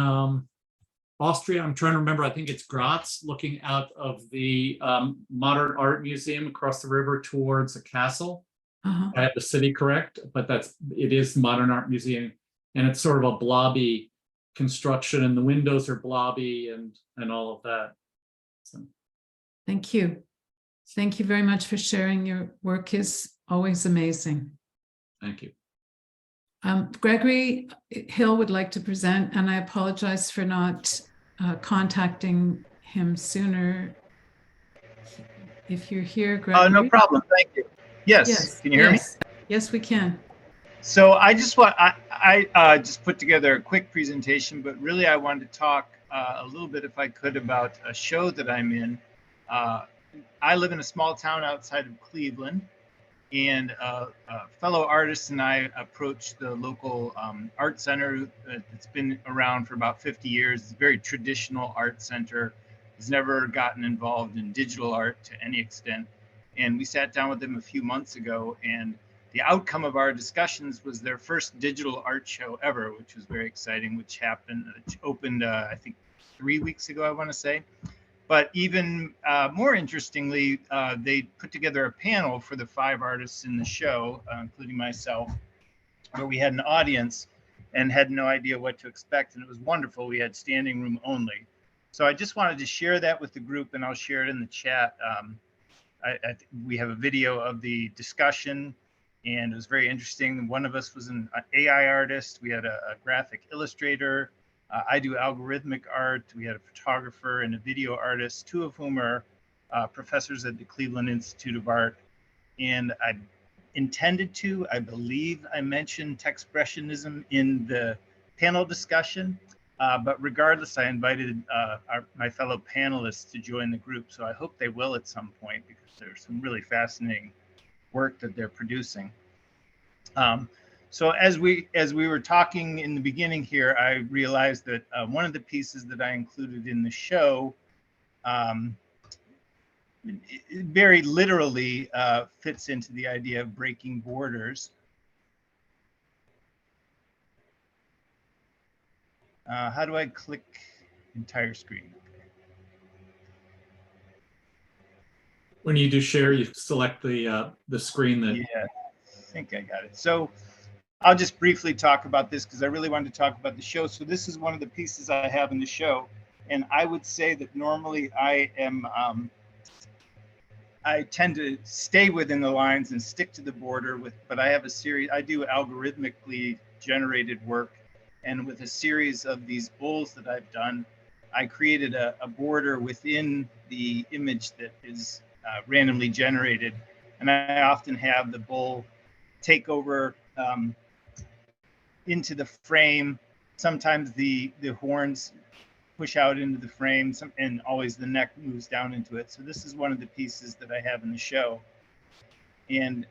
Austria. I'm trying to remember. I think it's Graz, looking out of the Modern Art Museum across the river towards a castle. Uh-huh. I have the city correct, but it is the Modern Art Museum, and it's sort of a blobby construction, and the windows are blobby and all of that. So. Thank you. Thank you very much for sharing. Your work is always amazing. Thank you. Greggory Hill would like to present, and I apologize for not contacting him sooner. If you're here, Greggory. No problem. Thank you. Yes. Can you hear me? Yes, we can. So I just put together a quick presentation, but really I wanted to talk a little bit, if I could, about a show that I'm in. I live in a small town outside of Cleveland, and a fellow artist and I approached the local art center. It's been around for about 50 years. It's a very traditional art center. Has never gotten involved in digital art to any extent. And we sat down with them a few months ago, and the outcome of our discussions was their first digital art show ever, which was very exciting, which opened, I think 3 weeks ago, I want to say. But even more interestingly, they put together a panel for the 5 artists in the show, including myself, where we had an audience and had no idea what to expect. And it was wonderful. We had standing room only. So I just wanted to share that with the group, and I'll share it in the chat. We have a video of the discussion, and it was very interesting. One of us was an AI artist. We had a graphic illustrator. I do algorithmic art. We had a photographer and a video artist, 2 of whom are professors at the Cleveland Institute of Art. And I intended to, I believe I mentioned Techpressionism in the panel discussion, but regardless, I invited my fellow panelists to join the group. So I hope they will at some point, because there's some really fascinating work that they're producing. So as we were talking in the beginning here, I realized that one of the pieces that I included in the show very literally fits into the idea of breaking borders. How do I click entire screen? When you do share, you select the screen that. Yeah, I think I got it. So I'll just briefly talk about this because I really wanted to talk about the show. So this is one of the pieces I have in the show. And I would say that normally I tend to stay within the lines and stick to the border but I have a series, I do algorithmically generated work. And with a series of these bowls that I've done, I created a border within the image that is randomly generated. And I often have the bowl take over into the frame. Sometimes the horns push out into the frame, and always the neck moves down into it. So this is one of the pieces that I have in the show. And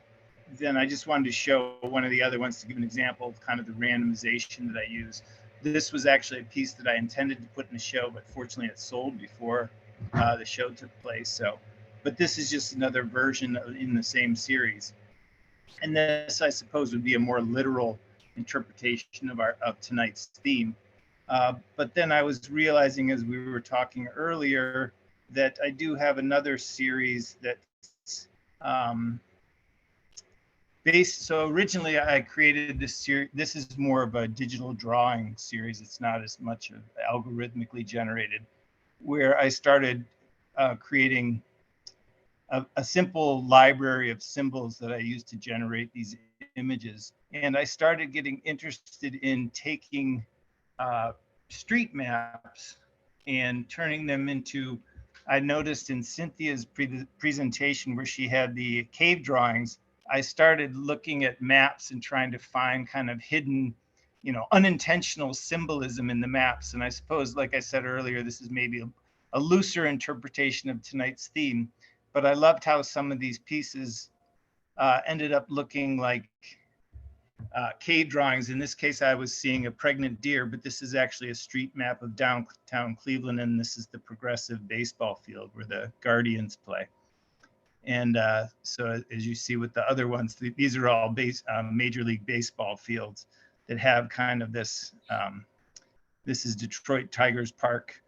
then I just wanted to show one of the other ones to give an example of kind of the randomization that I use. This was actually a piece that I intended to put in the show, but fortunately it sold before the show took place. So, but this is just another version in the same series. And this, I suppose, would be a more literal interpretation of tonight's theme. But then I was realizing as we were talking earlier that I do have another series that's based. So originally I created this series. This is more of a digital drawing series. It's not as much of algorithmically generated, where I started creating a simple library of symbols that I use to generate these images. And I started getting interested in taking street maps and turning them into, I noticed in Cynthia's presentation where she had the cave drawings, I started looking at maps and trying to find kind of hidden, unintentional symbolism in the maps. And I suppose, like I said earlier, this is maybe a looser interpretation of tonight's theme, but I loved how some of these pieces ended up looking like cave drawings. In this case, I was seeing a pregnant deer, but this is actually a street map of downtown Cleveland, and this is the Progressive baseball field where the Guardians play. And so as you see with the other ones, these are all Major League Baseball fields that have kind of this, this is Detroit Tigers Park.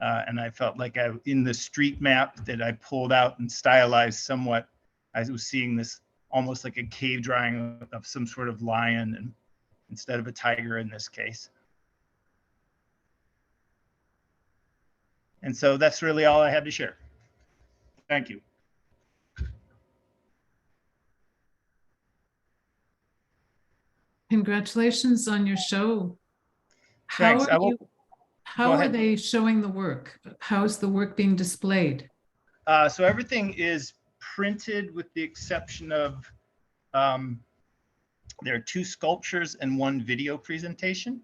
And I felt like in the street map that I pulled out and stylized somewhat, I was seeing this almost like a cave drawing of some sort of lion, and instead of a tiger in this case. And so that's really all I had to share. Thank you. Congratulations on your show. Thanks. How are they showing the work? How's the work being displayed? So everything is printed with the exception of, there are 2 sculptures and 1 video presentation.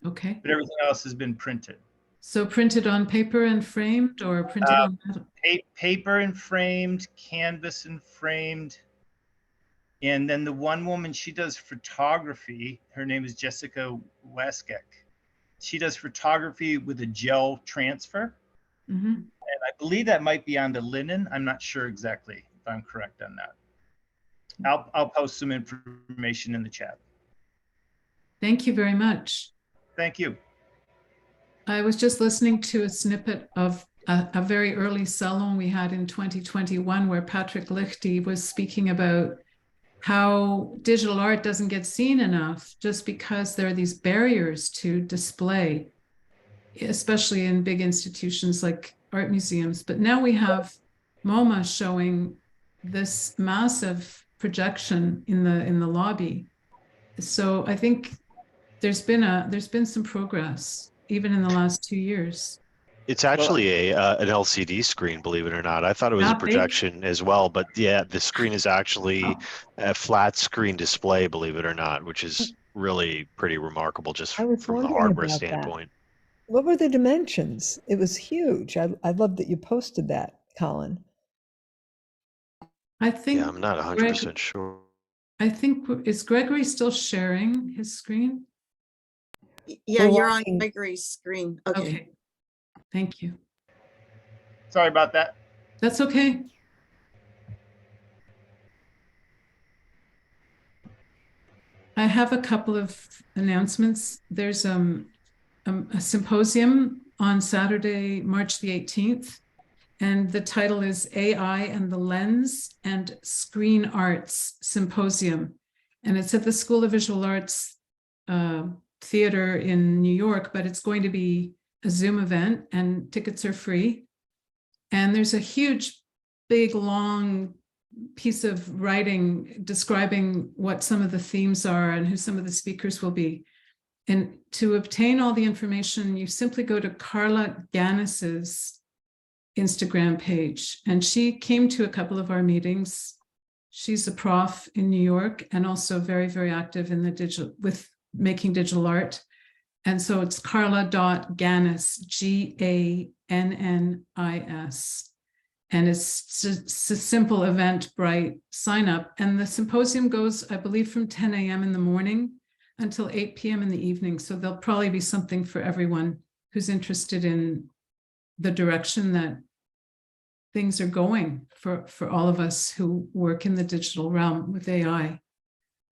Okay. But everything else has been printed. So printed on paper and framed, or printed on metal? Paper and framed, canvas and framed. And then the one woman, she does photography. Her name is Janiszewska. She does photography with a gel transfer. Mm-hmm. And I believe that might be on the linen. I'm not sure exactly if I'm correct on that. I'll post some information in the chat. Thank you very much. Thank you. I was just listening to a snippet of a very early salon we had in 2021 where Patrick Lichty was speaking about how digital art doesn't get seen enough just because there are these barriers to display, especially in big institutions like art museums. But now we have MoMA showing this massive projection in the lobby. So I think there's been some progress even in the last 2 years. It's actually an LCD screen, believe it or not. I thought it was a Not big? projection as well, but yeah, the screen is actually a flat screen display, believe it or not, which is really pretty remarkable just I was from the wondering hardware about that. standpoint. What were the dimensions? It was huge. I love that you posted that, Colin. I think Yeah, I'm not 100% sure. I think, is Gregory still sharing his screen? Yeah, We're you're on watching- Gregory's screen. Okay. Okay, thank you. Sorry about that. That's okay. I have a couple of announcements. There's a symposium on Saturday, March the 18th, and the title is AI and the Lens and Screen Arts Symposium. And it's at the School of Visual Arts Theater in New York, but it's going to be a Zoom event and tickets are free. And there's a huge, big, long piece of writing describing what some of the themes are and who some of the speakers will be. And to obtain all the information, you simply go to Carla Gannis's Instagram page. And she came to a couple of our meetings. She's a prof in New York and also very, very active in the digital, with making digital art. And so it's carla.gannis, Gannis. And it's a simple Eventbrite sign up. And the symposium goes, I believe, from 10 a.m. in the morning until 8 p.m. in the evening. So there'll probably be something for everyone who's interested in the direction that things are going for all of us who work in the digital realm with AI.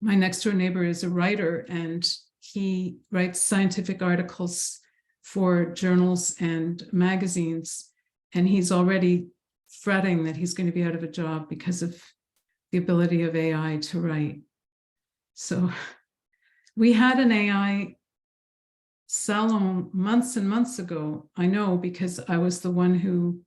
My next door neighbor is a writer, and he writes scientific articles for journals and magazines. And he's already fretting that he's going to be out of a job because of the ability of AI to write. So we had an AI salon months and months ago. I know because I was the one who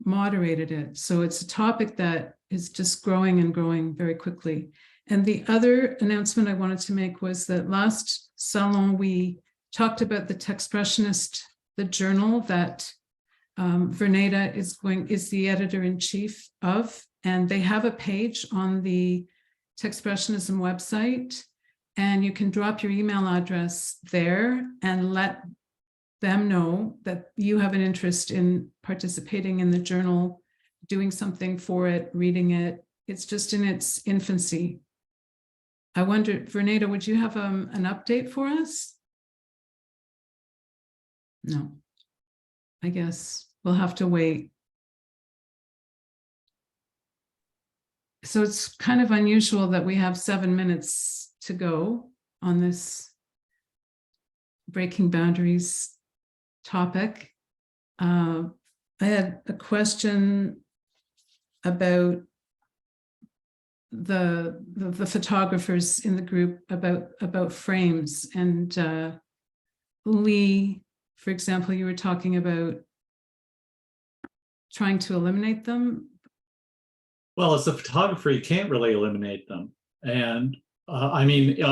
moderated it. So it's a topic that is just growing and growing very quickly. And the other announcement I wanted to make was that last salon, we talked about the Techspressionist, the journal that Renata is the editor-in-chief of, and they have a page on the Techpressionism website, and you can drop your email address there and let them know that you have an interest in participating in the journal, doing something for it, reading it. It's just in its infancy. I wonder, Renata, would you have an update for us? No, I guess we'll have to wait. So it's kind of unusual that we have 7 minutes to go on this breaking boundaries topic. I had a question about the photographers in the group about frames, and Lee, for example, you were talking about trying to eliminate them. Well, as a photographer, you can't really eliminate them, and I mean,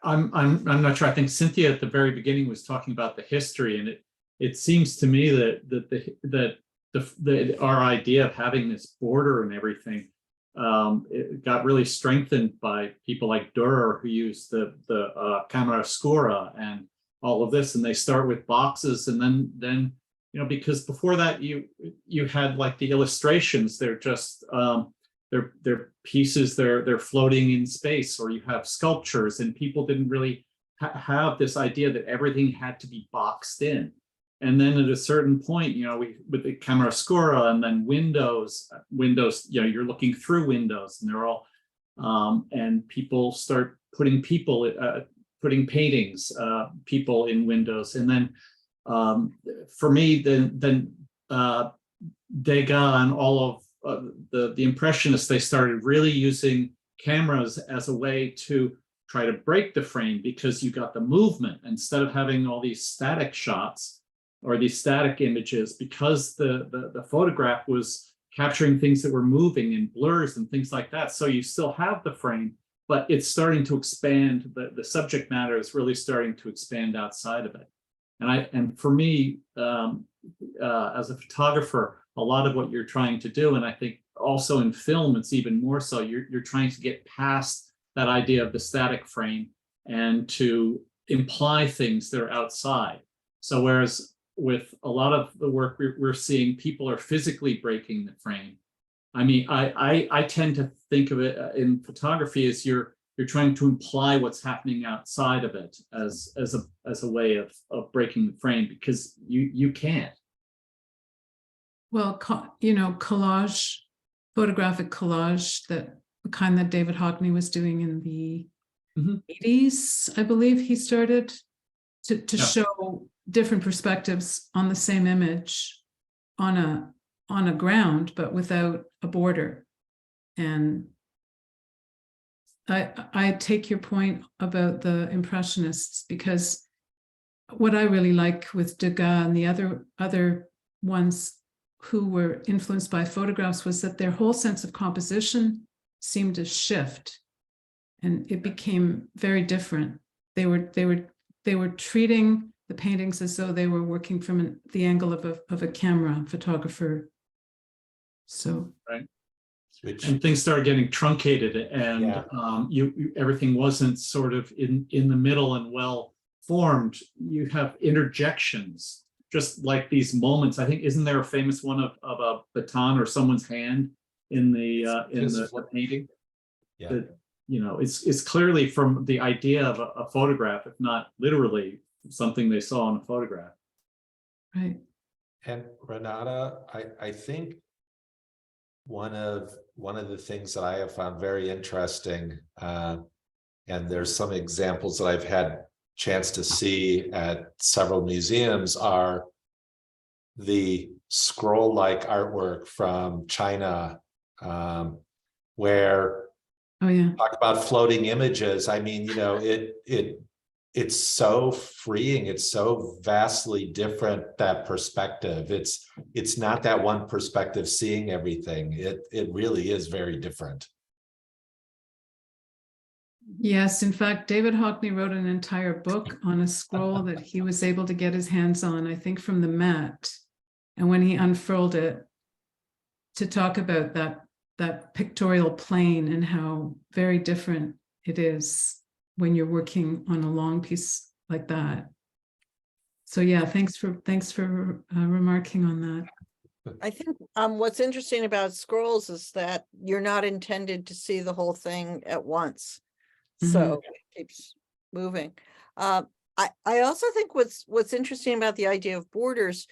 I'm not sure. I think Cynthia at the very beginning was talking about the history, and it seems to me that our idea of having this border and everything, it got really strengthened by people like Dürer, who used the camera oscura and all of this, and they start with boxes, and then because before that you had like the illustrations. They're just they're pieces, they're floating in space, or you have sculptures, and people didn't really have this idea that everything had to be boxed in. And then at a certain point, with the camera oscura and then windows, you're looking through windows, and they're all, and people start putting paintings, people in windows, and then For me, then Degas and all of the Impressionists, they started really using cameras as a way to try to break the frame, because you got the movement instead of having all these static shots or these static images, because the photograph was capturing things that were moving and blurs and things like that. So you still have the frame, but it's starting to expand. The subject matter is really starting to expand outside of it. And for me, as a photographer, a lot of what you're trying to do, and I think also in film, it's even more so, you're trying to get past that idea of the static frame and to imply things that are outside. So whereas with a lot of the work we're seeing, people are physically breaking the frame. I mean, I tend to think of it in photography as you're trying to imply what's happening outside of it as a way of breaking the frame, because you can't. Well, collage, photographic collage, the kind that David Hockney was doing in the 80s, I believe he started to show different perspectives on the same image on a ground, but without a border. And I take your point about the Impressionists, because what I really like with Degas and the other ones who were influenced by photographs was that their whole sense of composition seemed to shift, and it became very different. They were treating the paintings as though they were working from the angle of a camera photographer. So right. And things started getting truncated, and everything wasn't sort of in the middle and well formed. You have interjections, just like these moments. I think, isn't there a famous one of a baton or someone's hand in the painting? Yeah. That, it's clearly from the idea of a photograph, if not literally something they saw in a photograph. Right. And Renata, I think one of the things that I have found very interesting, and there's some examples that I've had chance to see at several museums, are the scroll-like artwork from China, where talk about floating images. I mean, it's so freeing. It's so vastly different, that perspective. It's not that one perspective seeing everything. It really is very different. Yes, in fact, David Hockney wrote an entire book on a scroll that he was able to get his hands on, I think from the Met. And when he unfurled it, to talk about that pictorial plane and how very different it is when you're working on a long piece like that. So yeah, thanks for remarking on that. I think what's interesting about scrolls is that you're not intended to see the whole thing at once. So it keeps moving. I also think what's interesting about the idea of borders,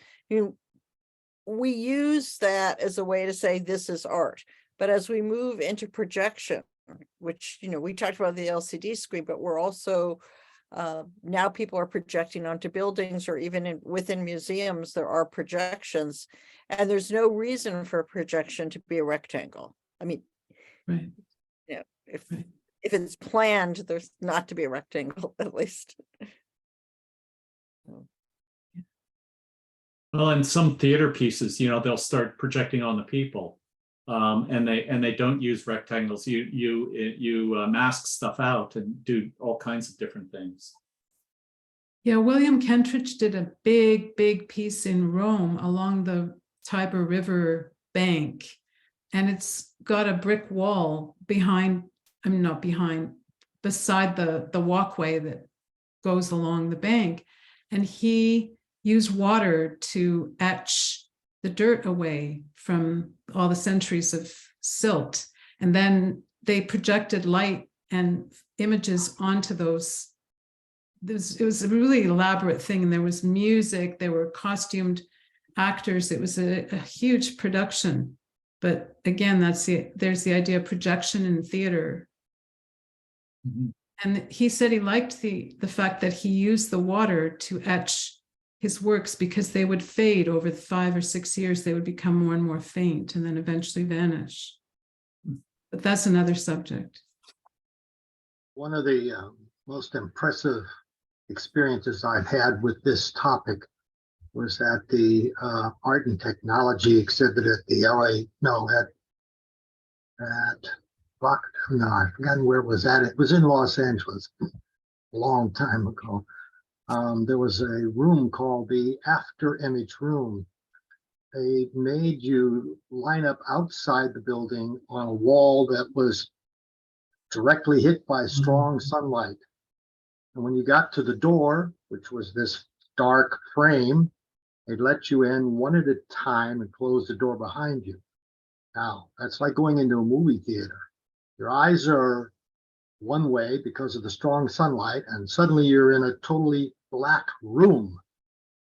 we use that as a way to say this is art. But as we move into projection, which, we talked about the LCD screen, but we're also, now people are projecting onto buildings, or even within museums, there are projections, and there's no reason for a projection to be a rectangle. I mean, right. If it's planned, there's not to be a rectangle, at least. Well, in some theater pieces, they'll start projecting on the people, and they don't use rectangles. You mask stuff out and do all kinds of different things. Yeah, William Kentridge did a big piece in Rome along the Tiber River bank, and it's got a brick wall beside the walkway that goes along the bank, and he used water to etch the dirt away from all the centuries of silt, and then they projected light and images onto those. It was a really elaborate thing, and there was music, there were costumed actors. It was a huge production. But again, there's the idea of projection in theater. And he said he liked the fact that he used the water to etch his works because they would fade over the 5 or 6 years. They would become more and more faint and then eventually vanish. But that's another subject. One of the most impressive experiences I've had with this topic was at the art and technology exhibit at the I've forgotten where it was at. It was in Los Angeles a long time ago. There was a room called the After Image Room. They made you line up outside the building on a wall that was directly hit by strong sunlight. And when you got to the door, which was this dark frame, they'd let you in one at a time and close the door behind you. Now, that's like going into a movie theater. Your eyes are one way because of the strong sunlight, and suddenly you're in a totally black room.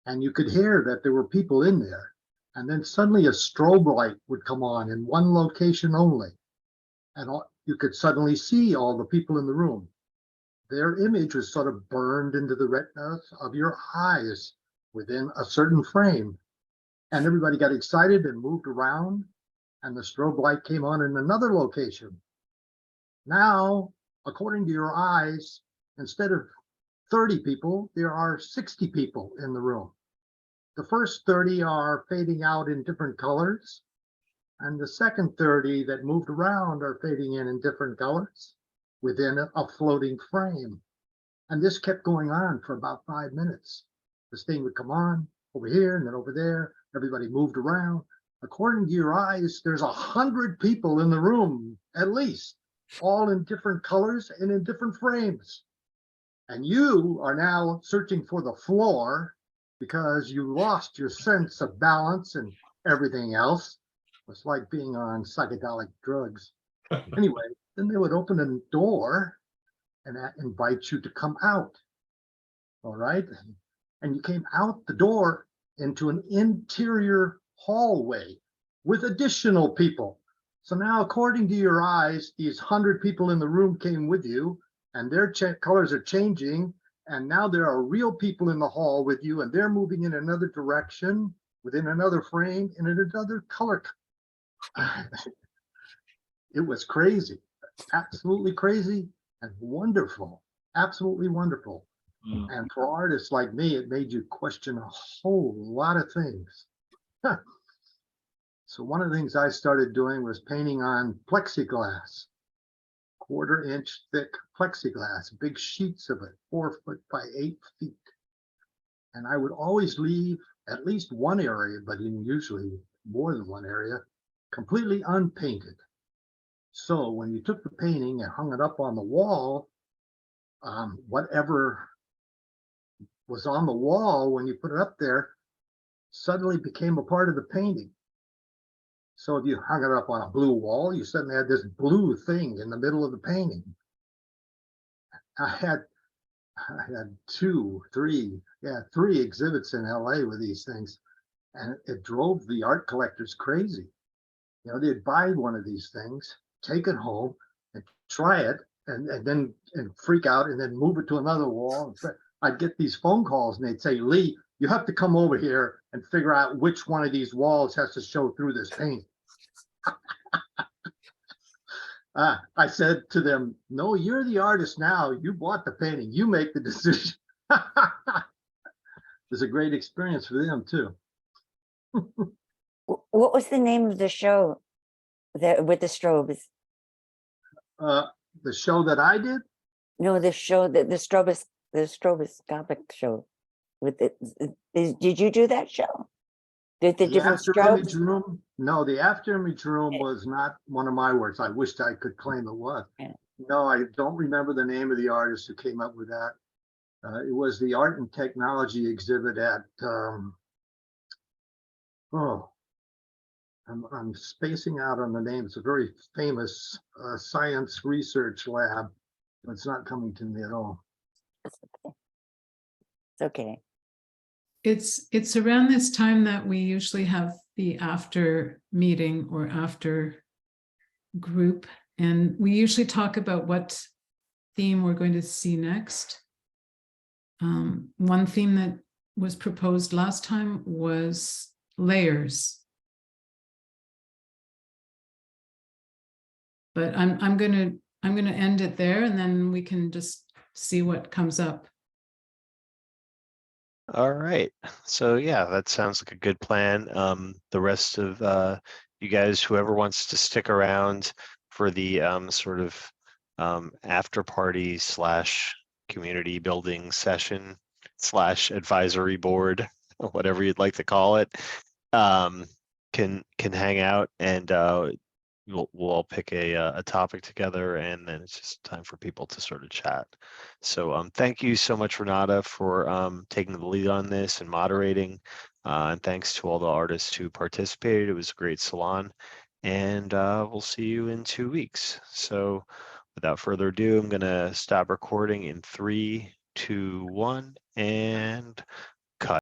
And you could hear that there were people in there. And then suddenly a strobe light would come on in one location only. And you could suddenly see all the people in the room. Their image was sort of burned into the retinas of your eyes within a certain frame. And everybody got excited and moved around, and the strobe light came on in another location. Now, according to your eyes, instead of 30 people, there are 60 people in the room. The first 30 are fading out in different colors, and the second 30 that moved around are fading in different colors within a floating frame. And this kept going on for about 5 minutes. This thing would come on over here and then over there. Everybody moved around. According to your eyes, there's 100 people in the room, at least, all in different colors and in different frames. And you are now searching for the floor because you lost your sense of balance and everything else. It's like being on psychedelic drugs. Anyway, then they would open a door and invite you to come out. All right. And you came out the door into an interior hallway with additional people. So now, according to your eyes, these 100 people in the room came with you, and their colors are changing. And now there are real people in the hall with you, and they're moving in another direction within another frame in another color. It was crazy, absolutely crazy and wonderful, absolutely wonderful. And for artists like me, it made you question a whole lot of things. So one of the things I started doing was painting on plexiglass, 1/4 inch thick plexiglass, big sheets of it, 4 foot by 8 feet. And I would always leave at least one area, but usually more than one area, completely unpainted. So when you took the painting and hung it up on the wall, whatever was on the wall when you put it up there suddenly became a part of the painting. So if you hung it up on a blue wall, you suddenly had this blue thing in the middle of the painting. I had 3 exhibits in LA with these things, and it drove the art collectors crazy. You know, they'd buy one of these things, take it home and try it, and then freak out and then move it to another wall. I'd get these phone calls and they'd say, "Lee, you have to come over here and figure out which one of these walls has to show through this paint." I said to them, "No, you're the artist now. You bought the painting. You make the decision." It was a great experience for them too. What was the name of the show with the strobes? The show that I did? No, the show that the stroboscopic show. With did you do that show? The different After strobes? Image Room? No, the After Image Room was not one of my works. I wished I could claim it was. Yeah. No, I don't remember the name of the artist who came up with that. It was the Art and Technology exhibit at, I'm spacing out on the name. It's a very famous science research lab. It's not coming to me at all. It's okay. It's around this time that we usually have the after meeting or after group, and we usually talk about what theme we're going to see next. One theme that was proposed last time was layers. But I'm gonna end it there, and then we can just see what comes up. All right. So yeah, that sounds like a good plan. The rest of you guys, whoever wants to stick around for the sort of after party / community building session / advisory board, whatever you'd like to call it, can hang out, and we'll all pick a topic together, and then it's just time for people to sort of chat. So thank you so much, Renata, for taking the lead on this and moderating. And thanks to all the artists who participated. It was a great salon. And we'll see you in 2 weeks. So without further ado, I'm going to stop recording in 3, 2, 1, and